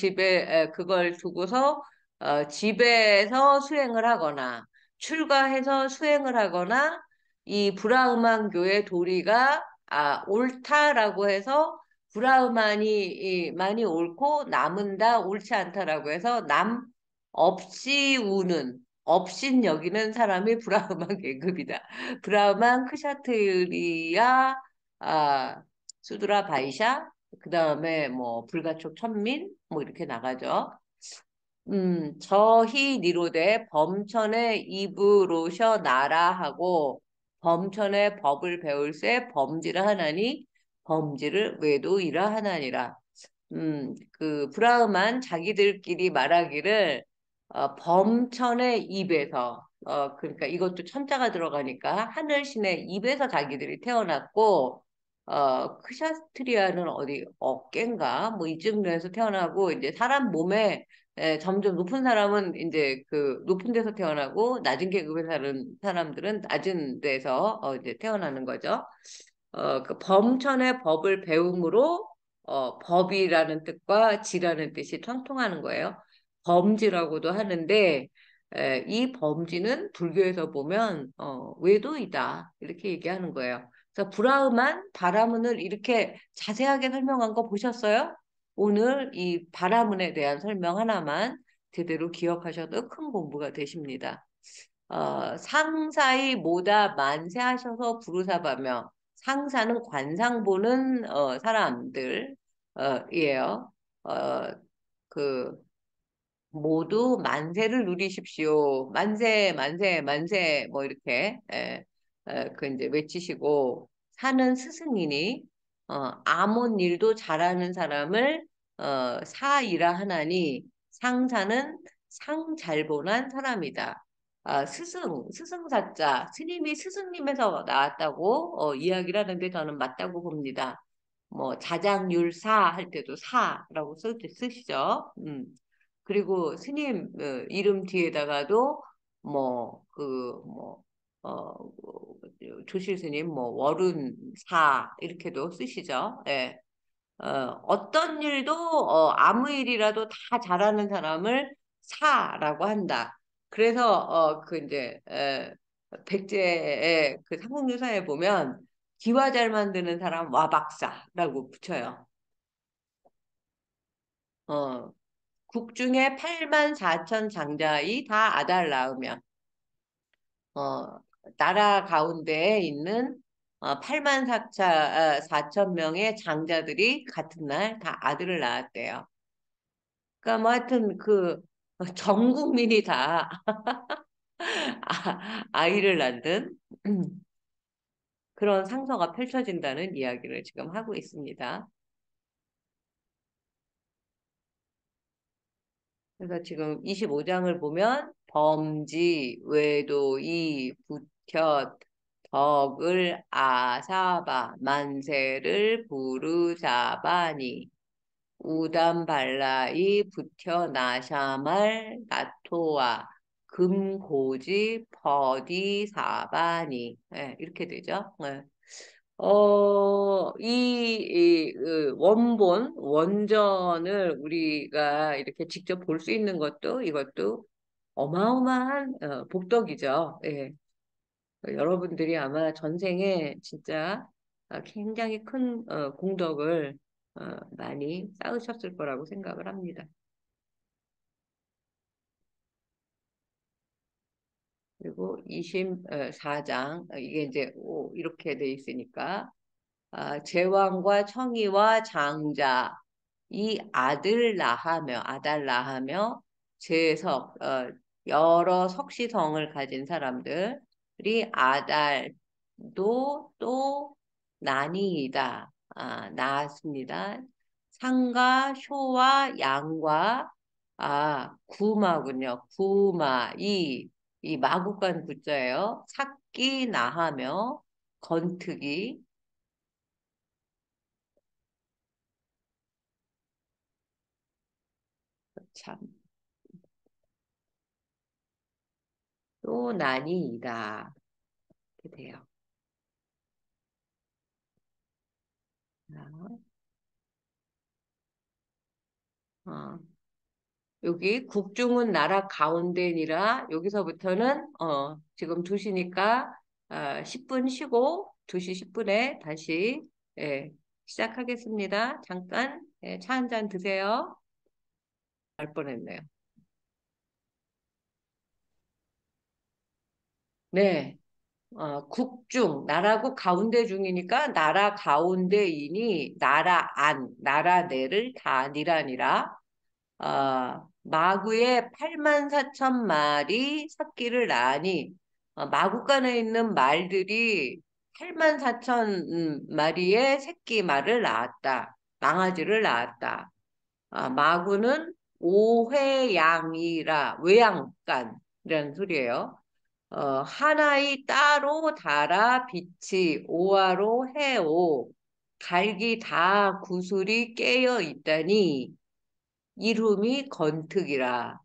두고서 집에서 수행을 하거나 출가해서 수행을 하거나 이 브라흐만 교의 도리가 옳다라고 해서 많이 옳고 남은 다 옳지 않다라고 해서 남 없이 우는 없인 여기는 사람이 브라흐만 계급이다. 브라흐만 크샤트리아 수드라 바이샤 그 다음에 뭐 불가촉 천민 뭐 이렇게 나가죠. 저히 니로되 범천의 입으로셔 나라 하고 범천의 법을 배울세 범지를 하나니 범지를 외도이라 하나니라. 그 브라흐만 자기들끼리 말하기를 범천의 입에서 그러니까 이것도 천자가 들어가니까 하늘신의 입에서 자기들이 태어났고 크샤스트리아는 어디 어깨인가 뭐 이쯤 에서 태어나고 이제 사람 몸에 점점 높은 사람은 이제 그 높은 데서 태어나고 낮은 계급에 사는 사람들은 낮은 데서 이제 태어나는 거죠. 그 범천의 법을 배움으로 법이라는 뜻과 지라는 뜻이 통통하는 거예요. 범지라고도 하는데 이 범지는 불교에서 보면 외도이다 이렇게 얘기하는 거예요. 그래서 브라흐만 바라문을 이렇게 자세하게 설명한 거 보셨어요? 오늘 이 바라문에 대한 설명 하나만 제대로 기억하셔도 큰 공부가 되십니다. 상사이 모다 만세하셔서 부르사바며 상사는 관상 보는 사람들 이에요. 어, 그 모두 만세를 누리십시오. 만세, 만세, 만세 뭐 이렇게 그 이제 외치시고 사는 스승이니 아무 일도 잘하는 사람을 사이라 하나니 상사는 상 잘 보는 사람이다. 스승사자, 스님이 스승님에서 나왔다고 이야기를 하는데 저는 맞다고 봅니다. 뭐 자장율사 할 때도 사라고 쓰시죠. 그리고 스님 이름 뒤에다가도 뭐 조실 스님 뭐 월운사 이렇게도 쓰시죠. 예. 어떤 일도 아무 일이라도 다 잘하는 사람을 사라고 한다. 그래서 그 이제 백제의 그 삼국유사에 보면 기와 잘 만드는 사람 와박사라고 붙여요. 어, 국중에 8만 4천 장자의 다 아달 낳으면 어, 나라 가운데에 있는 8만 4천 명의 장자들이 같은 날 다 아들을 낳았대요. 그러니까 뭐 하여튼 전 국민이 다 아이를 낳는 그런 상서가 펼쳐진다는 이야기를 지금 하고 있습니다. 그래서 지금 25장을 보면 범지, 외도이, 부벗, 덕을 아사바, 만세를 부르자바니, 우담발라이, 부텨 나샤말, 나토와, 금고지, 퍼디, 사바니. 예, 이렇게 되죠. 예. 원전을 우리가 이렇게 직접 볼 수 있는 것도 이것도 어마어마한 복덕이죠. 예. 여러분들이 아마 전생에 진짜 굉장히 큰 공덕을 많이 쌓으셨을 거라고 생각을 합니다. 그리고 24장, 이게 이제 이렇게 돼 있으니까 제왕과 청이와 장자 이 아달 낳으며 제석 여러 석시성을 가진 사람들이 아달도 또 난이이다 낳았습니다. 상과 쇼와 양과 구마군요. 구마 이 마구간 구자예요. 삭기 나하며 건특이 참 또 난이이다. 이렇게 돼요. 어, 여기 국중은 나라 가운데니라 여기서부터는 지금 2시니까 10분 쉬고 2시 10분에 다시 예, 시작하겠습니다. 잠깐 차 한 잔 드세요. 알 뻔했네요. 네. 국중, 나라고 가운데 중이니까 나라 가운데이니 나라 나라 내를 다 니라니라. 마구에 8만 4천 마리 새끼를 낳으니 마구간에 있는 말들이 8만 4천 마리의 새끼 말을 낳았다. 강아지를 낳았다. 마구는 오회양이라 외양간이라는 소리예요. 하나의 따로 달아 빛이 오화로 해오 갈기 다 구슬이 깨어 있다니 이름이 건특이라.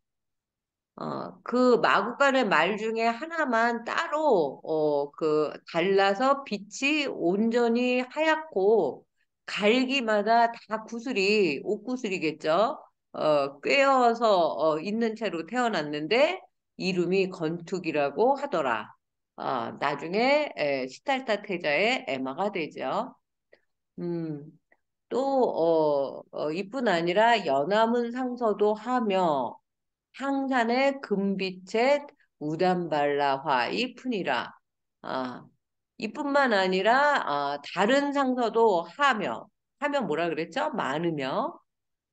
그 마구간의 말 중에 하나만 따로 달라서 빛이 온전히 하얗고 갈기마다 다 구슬이 옷구슬이겠죠. 꿰어서 있는 채로 태어났는데 이름이 건툭이라고 하더라. 나중에 시탈타 태자의 에마가 되죠. 음, 이뿐 아니라 연암은 상서도 하며 항산의 금빛의 우담발라화이 푼이라. 아, 이뿐만 아니라 다른 상서도 하며 뭐라 그랬죠? 많으며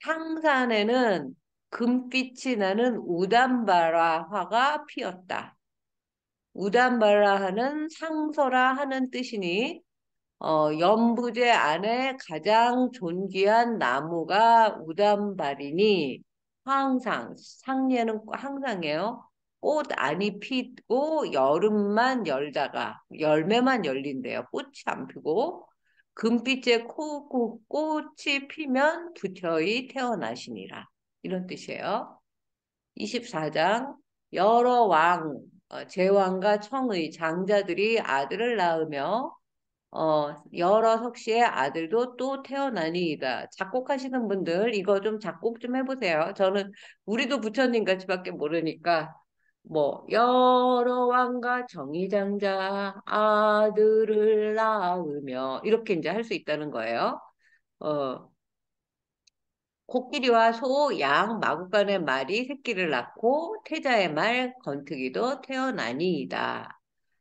항산에는 금빛이 나는 우담바라화가 피었다. 우담바라하는 상서라 하는 뜻이니 연부제 안에 가장 존귀한 나무가 우담발이니 상예는 항상이에요. 꽃 안이 피고 여름만 열다가 열매만 열린대요. 꽃이 안 피고 금빛의 꽃이 피면 부처이 태어나시니라. 이런 뜻이에요. 24장 여러 제왕과 청의 장자들이 아들을 낳으며 여러 석씨의 아들도 또 태어나니이다. 작곡하시는 분들 이거 좀 작곡 좀 해보세요. 저는 우리도 부처님 같이밖에 모르니까 뭐 여러 왕과 정의장자 아들을 낳으며 이렇게 이제 할 수 있다는 거예요. 어, 코끼리와 소, 양, 마구간의 말이 새끼를 낳고 태자의 말, 건트기도 태어나니이다.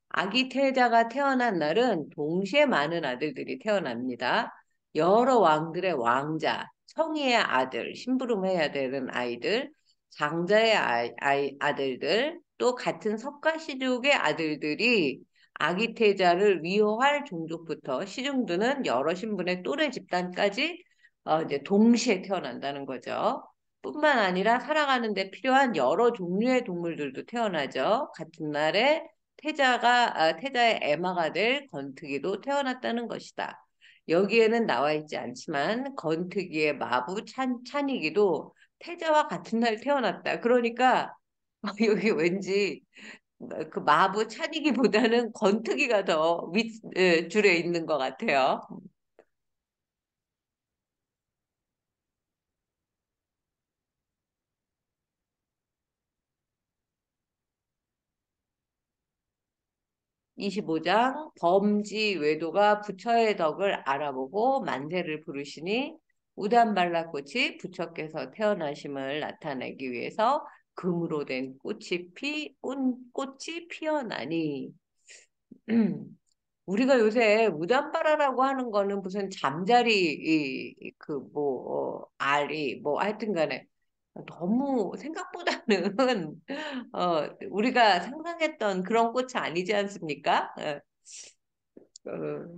아기 태자가 태어난 날은 동시에 많은 아들들이 태어납니다. 여러 왕들의 왕자, 청이의 아들, 심부름해야 되는 아이들, 장자의 아들들, 또 같은 석가시족의 아들들이 아기 태자를 위호할 종족부터 시중드는 여러 신분의 또래 집단까지 이제 동시에 태어난다는 거죠. 뿐만 아니라 살아가는 데 필요한 여러 종류의 동물들도 태어나죠. 같은 날에 태자의 에마가 될 건트기도 태어났다는 것이다. 여기에는 나와 있지 않지만 건트기의 마부 찬이기도 태자와 같은 날 태어났다. 그러니까 여기 왠지 그 마부 찬이기보다는 건트기가 더 줄에 있는 것 같아요. 25장 범지 외도가 부처의 덕을 알아보고 만세를 부르시니 우단발라꽃이 부처께서 태어나심을 나타내기 위해서 금으로 된 꽃이 피어나니 우리가 요새 우단바라라고 하는 거는 무슨 잠자리 알이 뭐 하여튼 간에 너무 생각보다는 우리가 상상했던 그런 꽃이 아니지 않습니까?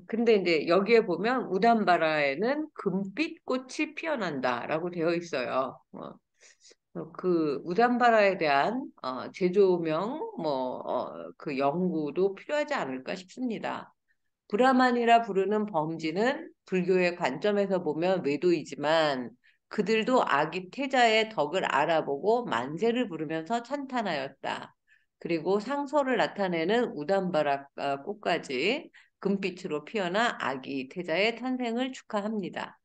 근데 이제 여기에 보면 우담바라에는 금빛 꽃이 피어난다라고 되어 있어요. 그 우담바라에 대한 제조명 그 연구도 필요하지 않을까 싶습니다. 브라만이라 부르는 범지는 불교의 관점에서 보면 외도이지만 그들도 아기 태자의 덕을 알아보고 만세를 부르면서 찬탄하였다. 그리고 상소를 나타내는 우담바라 꽃까지 금빛으로 피어나 아기 태자의 탄생을 축하합니다.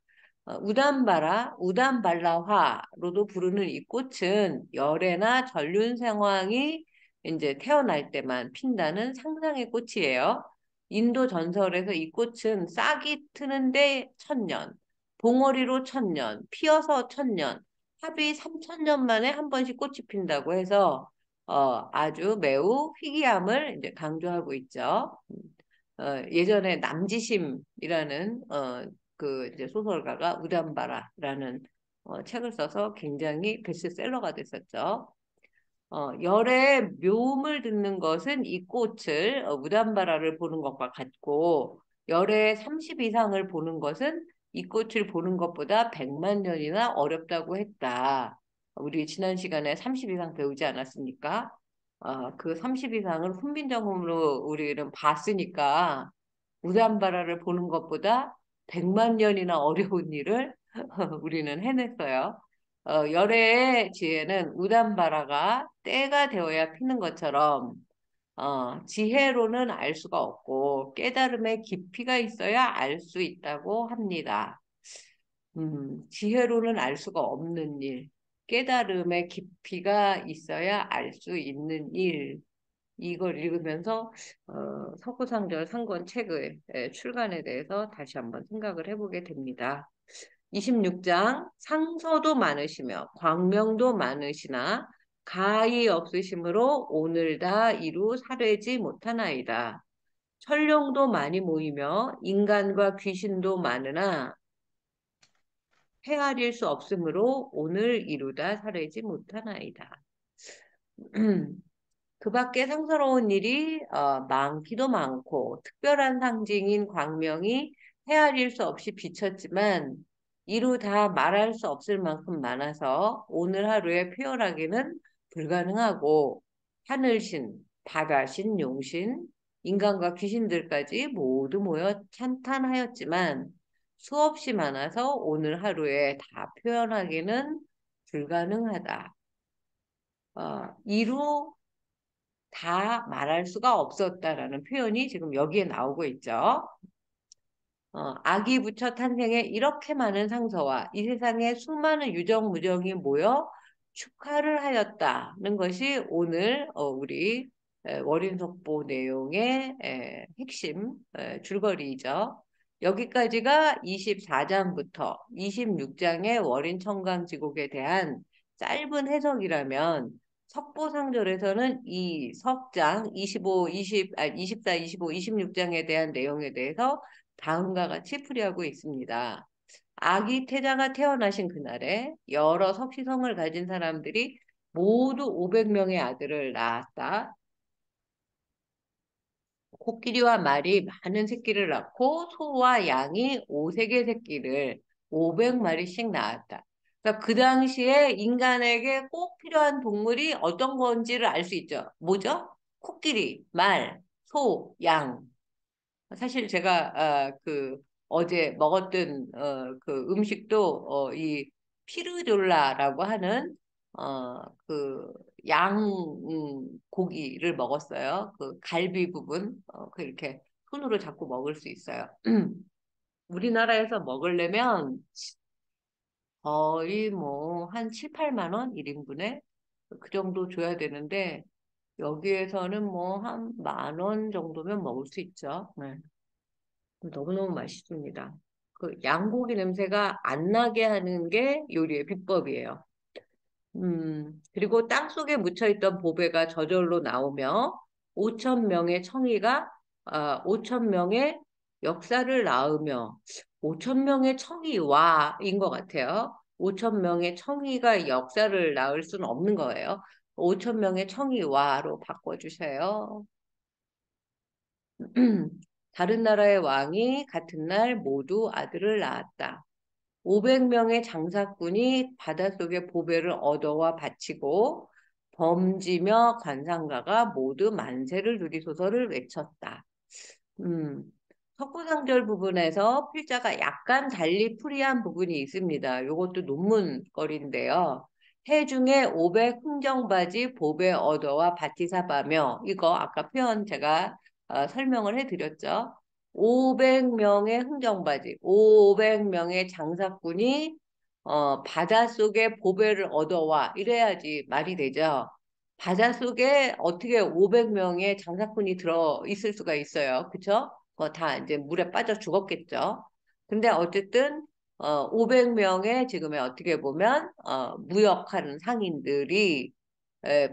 우담발라화로도 부르는 이 꽃은 열애나 전륜 상황이 이제 태어날 때만 핀다는 상상의 꽃이에요. 인도 전설에서 이 꽃은 싹이 트는데 1000년, 봉오리로 1000년, 피어서 1000년, 합이 3000년 만에 한 번씩 꽃이 핀다고 해서 아주 매우 희귀함을 이제 강조하고 있죠. 예전에 남지심이라는 그 이제 소설가가 우담바라라는 책을 써서 굉장히 베스트셀러가 됐었죠. 열의 묘음을 듣는 것은 이 꽃을 우담바라를 보는 것과 같고 열의 30 이상을 보는 것은 이 꽃을 보는 것보다 100만 년이나 어렵다고 했다. 우리 지난 시간에 30 이상 배우지 않았습니까? 그 30 이상을 훈민정음으로 우리는 봤으니까 우담바라를 보는 것보다 100만 년이나 어려운 일을 우리는 해냈어요. 열애의 지혜는 우담바라가 때가 되어야 피는 것처럼 지혜로는 알 수가 없고 깨달음의 깊이가 있어야 알 수 있다고 합니다. 지혜로는 알 수가 없는 일, 깨달음의 깊이가 있어야 알 수 있는 일. 이걸 읽으면서 서구상절 상권 책의 출간에 대해서 다시 한번 생각을 해보게 됩니다. 26장 상서도 많으시며 광명도 많으시나 가히 없으심으로 오늘 다 이루 살해지 못하나이다. 천룡도 많이 모이며 인간과 귀신도 많으나 헤아릴 수 없으므로 오늘 이루다 살해지 못하나이다. 그 밖에 상스러운 일이 많기도 많고 특별한 상징인 광명이 헤아릴 수 없이 비쳤지만 이루 다 말할 수 없을 만큼 많아서 오늘 하루에 표현하기는 불가능하고 하늘신, 바다신, 용신, 인간과 귀신들까지 모두 모여 찬탄하였지만 수없이 많아서 오늘 하루에 다 표현하기는 불가능하다. 이루 다 말할 수가 없었다라는 표현이 지금 여기에 나오고 있죠. 아기 부처 탄생에 이렇게 많은 상서와 이 세상에 수많은 유정무정이 모여 축하를 하였다는 것이 오늘 우리 월인속보 내용의 핵심 줄거리이죠. 여기까지가 24장부터 26장의 월인 청강지곡에 대한 짧은 해석이라면 석보상절에서는 이 석장 25, 20, 24, 25, 26장에 대한 내용에 대해서 다음과 같이 풀이하고 있습니다. 아기 태자가 태어나신 그날에 여러 석시성을 가진 사람들이 모두 500명의 아들을 낳았다. 코끼리와 말이 많은 새끼를 낳고 소와 양이 오색의 새끼를 500마리씩 낳았다. 그러니까 그 당시에 인간에게 꼭 필요한 동물이 어떤 건지를 알 수 있죠. 뭐죠? 코끼리, 말, 소, 양. 사실 제가 그 어제 먹었던 그 음식도 이 피르졸라라고 하는 그 양 고기를 먹었어요. 그 갈비 부분 그 이렇게 손으로 잡고 먹을 수 있어요. 우리나라에서 먹으려면 거의 뭐 한 7, 8만 원 1인분에 그 정도 줘야 되는데 여기에서는 뭐 한 만 원 정도면 먹을 수 있죠. 네. 너무너무 맛있습니다. 그 양고기 냄새가 안 나게 하는 게 요리의 비법이에요. 그리고 땅속에 묻혀있던 보배가 저절로 나오며 5천 명의 청이가 5천 명의 역사를 낳으며 5천 명의 청이와인 것 같아요. 5천 명의 청이가 역사를 낳을 수는 없는 거예요. 5천 명의 청이와로 바꿔주세요. 다른 나라의 왕이 같은 날 모두 아들을 낳았다. 500명의 장사꾼이 바닷속의 보배를 얻어와 바치고 범지며 관상가가 모두 만세를 누리소서를 외쳤다. 음, 석고상절 부분에서 필자가 약간 달리 풀이한 부분이 있습니다. 이것도 논문거리인데요. 해중에 500 흥정바지 보배 얻어와 바티사바며 이거 아까 표현 제가 설명을 해드렸죠. 500명의 흥정바지, 500명의 장사꾼이 바닷속에 보배를 얻어와 이래야지 말이 되죠. 바닷속에 어떻게 500명의 장사꾼이 들어 있을 수가 있어요. 그쵸? 다 이제 물에 빠져 죽었겠죠. 근데 어쨌든 500명의 지금의 어떻게 보면 무역하는 상인들이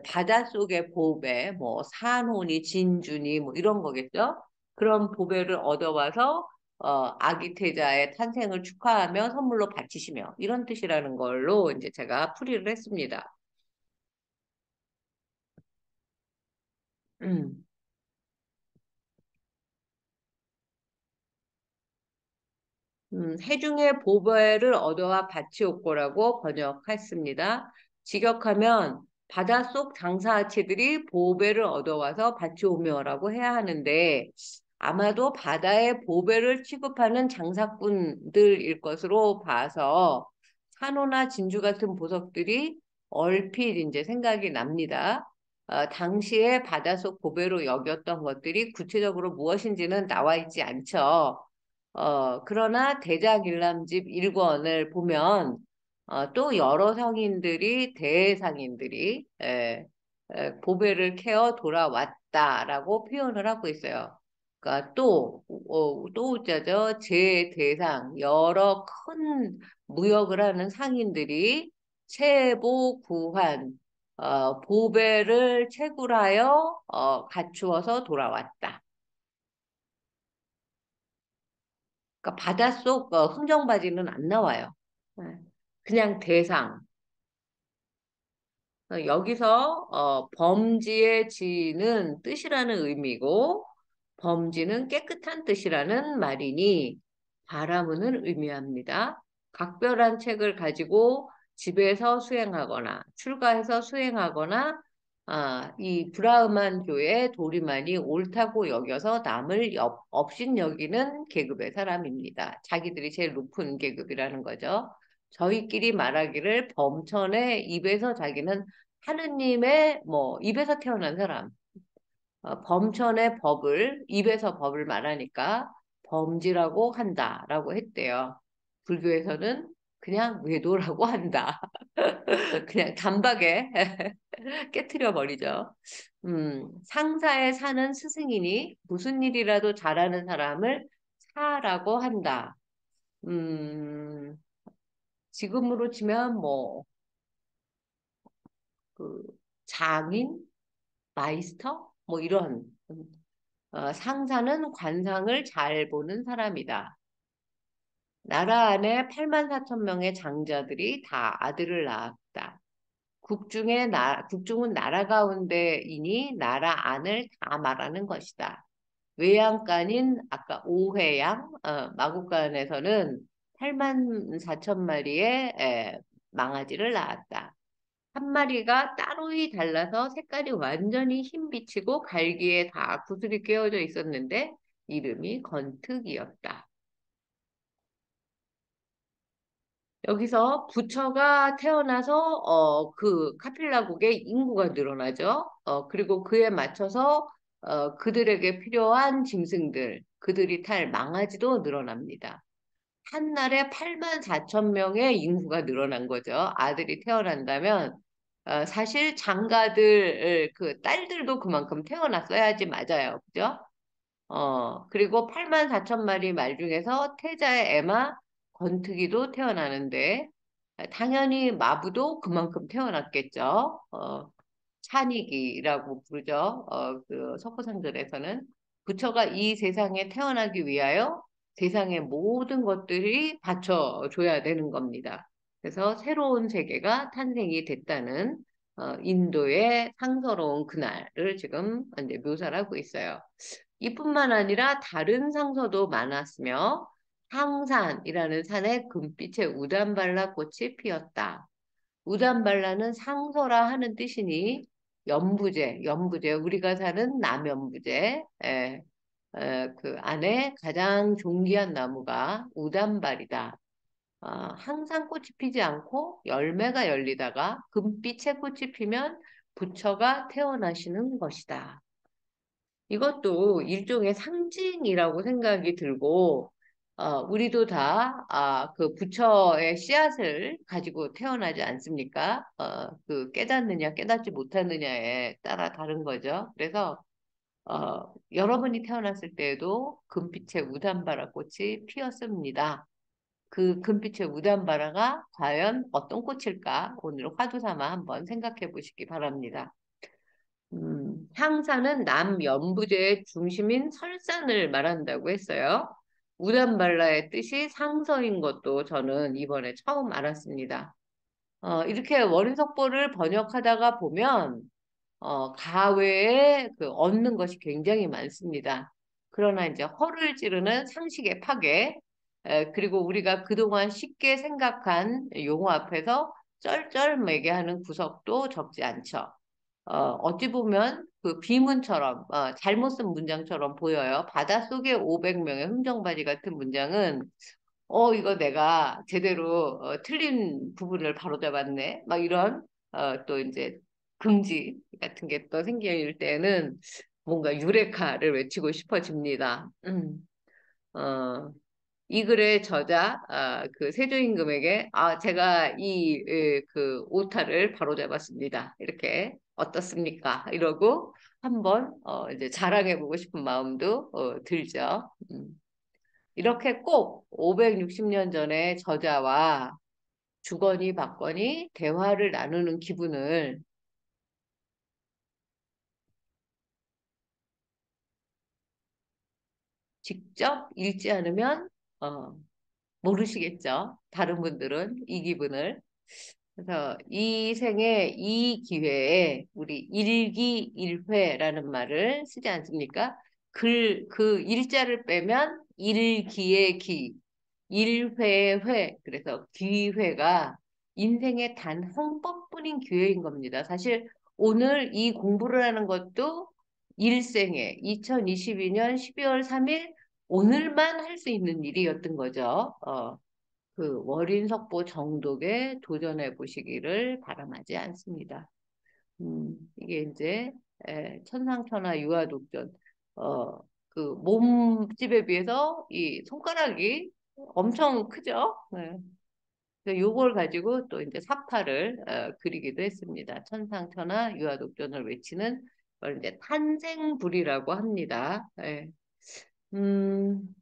바닷속의 보배, 뭐 산호니 진주니 뭐 이런 거겠죠. 그런 보배를 얻어와서 아기 태자의 탄생을 축하하며 선물로 바치시며 이런 뜻이라는 걸로 이제 제가 풀이를 했습니다. 음. 해중의 보배를 얻어와 바치옥고라고 번역했습니다. 직역하면 바닷속 장사아치들이 보배를 얻어와서 바치오며라고 해야 하는데 아마도 바다에 보배를 취급하는 장사꾼들일 것으로 봐서 산호나 진주 같은 보석들이 얼핏 이제 생각이 납니다. 당시에 바닷속 보배로 여겼던 것들이 구체적으로 무엇인지는 나와 있지 않죠. 그러나 대작일람집 1권을 보면 또 여러 상인들이 대상인들이 보배를 캐어 돌아왔다라고 표현을 하고 있어요. 그러니까 또 우자죠. 제대상 여러 큰 무역을 하는 상인들이 채보 구한 보배를 채굴하여 갖추어서 돌아왔다. 그러니까 바닷속 흥정바지는 안 나와요. 네. 그냥 대상. 여기서 범지의 지는 뜻이라는 의미고 범지는 깨끗한 뜻이라는 말이니 바라문을 의미합니다. 각별한 책을 가지고 집에서 수행하거나 출가해서 수행하거나 이 브라흐만 교의 도리만이 옳다고 여겨서 남을 업신 여기는 계급의 사람입니다. 자기들이 제일 높은 계급이라는 거죠. 저희끼리 말하기를 범천의 입에서 자기는 하느님의 뭐 입에서 태어난 사람, 범천의 법을 입에서 법을 말하니까 범지라고 한다라고 했대요. 불교에서는 그냥 외도라고 한다. 그냥 단박에 깨트려 버리죠. 상사에 사는 스승이니 무슨 일이라도 잘하는 사람을 타라고 한다. 음, 지금으로 치면 뭐, 그, 장인, 마이스터? 뭐 이런, 상사는 관상을 잘 보는 사람이다. 나라 안에 8만 4천 명의 장자들이 다 아들을 낳았다. 국중은 나라 가운데이니 나라 안을 다 말하는 것이다. 외양간인 아까 오회양 마국간에서는 8만 4천 마리의 망아지를 낳았다. 한 마리가 따로이 달라서 색깔이 완전히 흰빛이고 갈기에 다 구슬이 끼워져 있었는데 이름이 건특이었다. 여기서 부처가 태어나서 그 카필라국의 인구가 늘어나죠. 그리고 그에 맞춰서 그들에게 필요한 짐승들, 그들이 탈 망아지도 늘어납니다. 한 날에 8만 4천 명의 인구가 늘어난 거죠. 아들이 태어난다면 사실 장가들 그 딸들도 그만큼 태어났어야지 맞아요. 그죠? 그리고 8만 4천 마리 말 중에서 태자의 에마 건투기도 태어나는데 당연히 마부도 그만큼 태어났겠죠. 찬이기라고 부르죠. 그 석고상절에서는 부처가 이 세상에 태어나기 위하여 세상의 모든 것들이 받쳐줘야 되는 겁니다. 그래서 새로운 세계가 탄생이 됐다는 인도의 상서로운 그날을 지금 이제 묘사를 하고 있어요. 이뿐만 아니라 다른 상서도 많았으며 상산이라는 산에 금빛의 우담발라 꽃이 피었다. 우담발라는 상서라 하는 뜻이니 연부제, 우리가 사는 남연부제, 그 안에 가장 존귀한 나무가 우담발이다. 항상 꽃이 피지 않고 열매가 열리다가 금빛의 꽃이 피면 부처가 태어나시는 것이다. 이것도 일종의 상징이라고 생각이 들고, 우리도 다, 그 부처의 씨앗을 가지고 태어나지 않습니까? 그 깨닫느냐, 깨닫지 못하느냐에 따라 다른 거죠. 그래서, 여러분이 태어났을 때에도 금빛의 우담바라 꽃이 피었습니다. 그 금빛의 우담바라가 과연 어떤 꽃일까? 오늘 화두 삼아 한번 생각해 보시기 바랍니다. 향사는 남연부제의 중심인 설산을 말한다고 했어요. 우담발라의 뜻이 상서인 것도 저는 이번에 처음 알았습니다. 이렇게 월인석보를 번역하다가 보면 가외에 그 얻는 것이 굉장히 많습니다. 그러나 이제 허를 찌르는 상식의 파괴, 그리고 우리가 그동안 쉽게 생각한 용어 앞에서 쩔쩔매게 하는 구석도 적지 않죠. 어찌 보면 그 비문처럼 잘못 쓴 문장처럼 보여요. 바닷속에 500명의 흥정바지 같은 문장은 이거 내가 제대로 틀린 부분을 바로잡았네. 막 이런 또 이제 금지 같은 게 또 생길 때는 뭔가 유레카를 외치고 싶어집니다. 어, 이 글의 저자, 그 세조임금에게, 제가 그 오타를 바로잡았습니다. 이렇게, 어떻습니까? 이러고 한번, 이제 자랑해보고 싶은 마음도, 들죠. 이렇게 꼭 560년 전에 저자와 주거니 받거니 대화를 나누는 기분을 직접 읽지 않으면, 어, 모르시겠죠. 다른 분들은 이 기분을. 그래서 이 생에 이 기회에 우리 일기일회라는 말을 쓰지 않습니까? 그 일자를 빼면 일기의 기, 일회의 회. 그래서 기회가 인생의 단 한 번뿐인 기회인 겁니다. 사실 오늘 이 공부를 하는 것도 일생에 2022년 12월 3일 오늘만 할 수 있는 일이었던 거죠. 그 월인석보 정독에 도전해 보시기를 바람하지 않습니다. 이게 이제 천상천하 유아독전 어, 그 몸집에 비해서 이 손가락이 엄청 크죠. 네. 그래서 요걸 가지고 또 이제 사파를 그리기도 했습니다. 천상천하 유아독전을 외치는 걸 이제 탄생불이라고 합니다. 예. 음,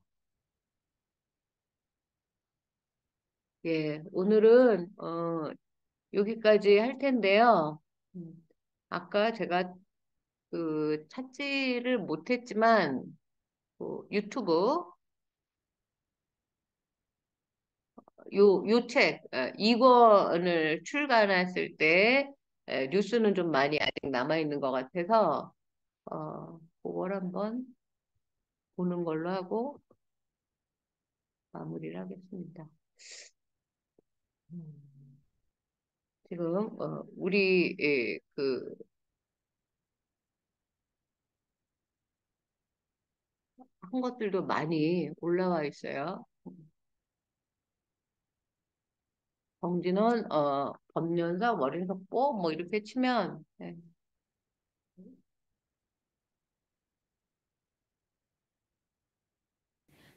예, 오늘은 여기까지 할 텐데요. 음, 아까 제가 그 찾지를 못했지만 유튜브 요 책, 2권을 출간했을 때 뉴스는 좀 많이 아직 남아있는 것 같아서 그걸 한번 보는 걸로 하고 마무리를 하겠습니다. 음, 지금 우리 한 것들도 많이 올라와 있어요. 정진원 법연사 월인석보 뭐 이렇게 치면 네.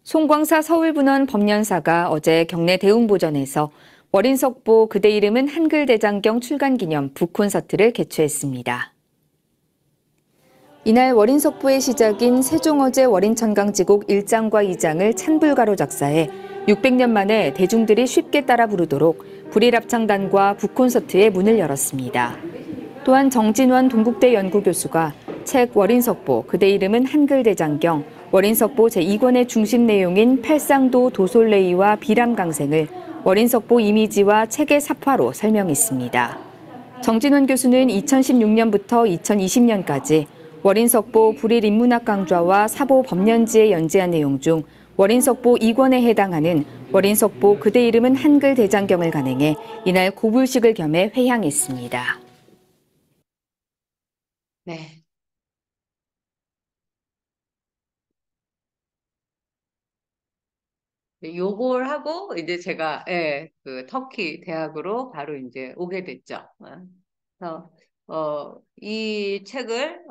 송광사 서울분원 법연사가 어제 경내 대웅보전에서 월인석보 그대 이름은 한글대장경 출간기념 북콘서트를 개최했습니다. 이날 월인석보의 시작인 세종어제 월인천강지곡 1장과 2장을 찬불가로 작사해 600년 만에 대중들이 쉽게 따라 부르도록 불일합창단과 북콘서트의 문을 열었습니다. 또한 정진원 동국대 연구교수가 책 월인석보 그대 이름은 한글대장경 월인석보 제2권의 중심 내용인 팔상도 도솔레이와 비람강생을 월인석보 이미지와 책의 삽화로 설명했습니다. 정진원 교수는 2016년부터 2020년까지 월인석보 불일인문학 강좌와 사보 법년지에 연재한 내용 중 월인석보 2권에 해당하는 월인석보 그대 이름은 한글 대장경을 간행해 이날 고불식을 겸해 회향했습니다. 네. 요걸 하고 이제 제가 그 터키 대학으로 바로 이제 오게 됐죠. 그래서 이 책을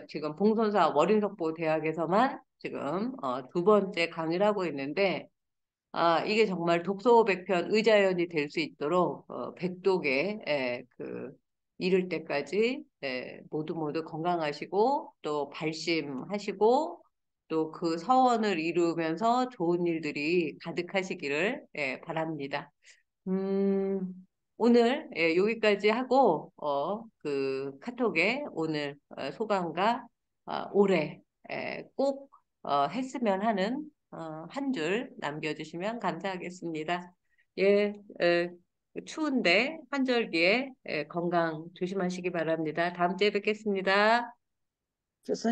지금 봉선사 월인석보 대학에서만 지금 두 번째 강의를 하고 있는데 이게 정말 독서백편 의자연이 될 수 있도록 백독에 이를 때까지 모두 모두 건강하시고 또 발심하시고 또 그 서원을 이루면서 좋은 일들이 가득하시기를 바랍니다. 음, 오늘 여기까지 하고 그 카톡에 오늘 소감과 올해 꼭 했으면 하는 한 줄 남겨주시면 감사하겠습니다. 예, 추운데 한절기에 건강 조심하시기 바랍니다. 다음 주에 뵙겠습니다.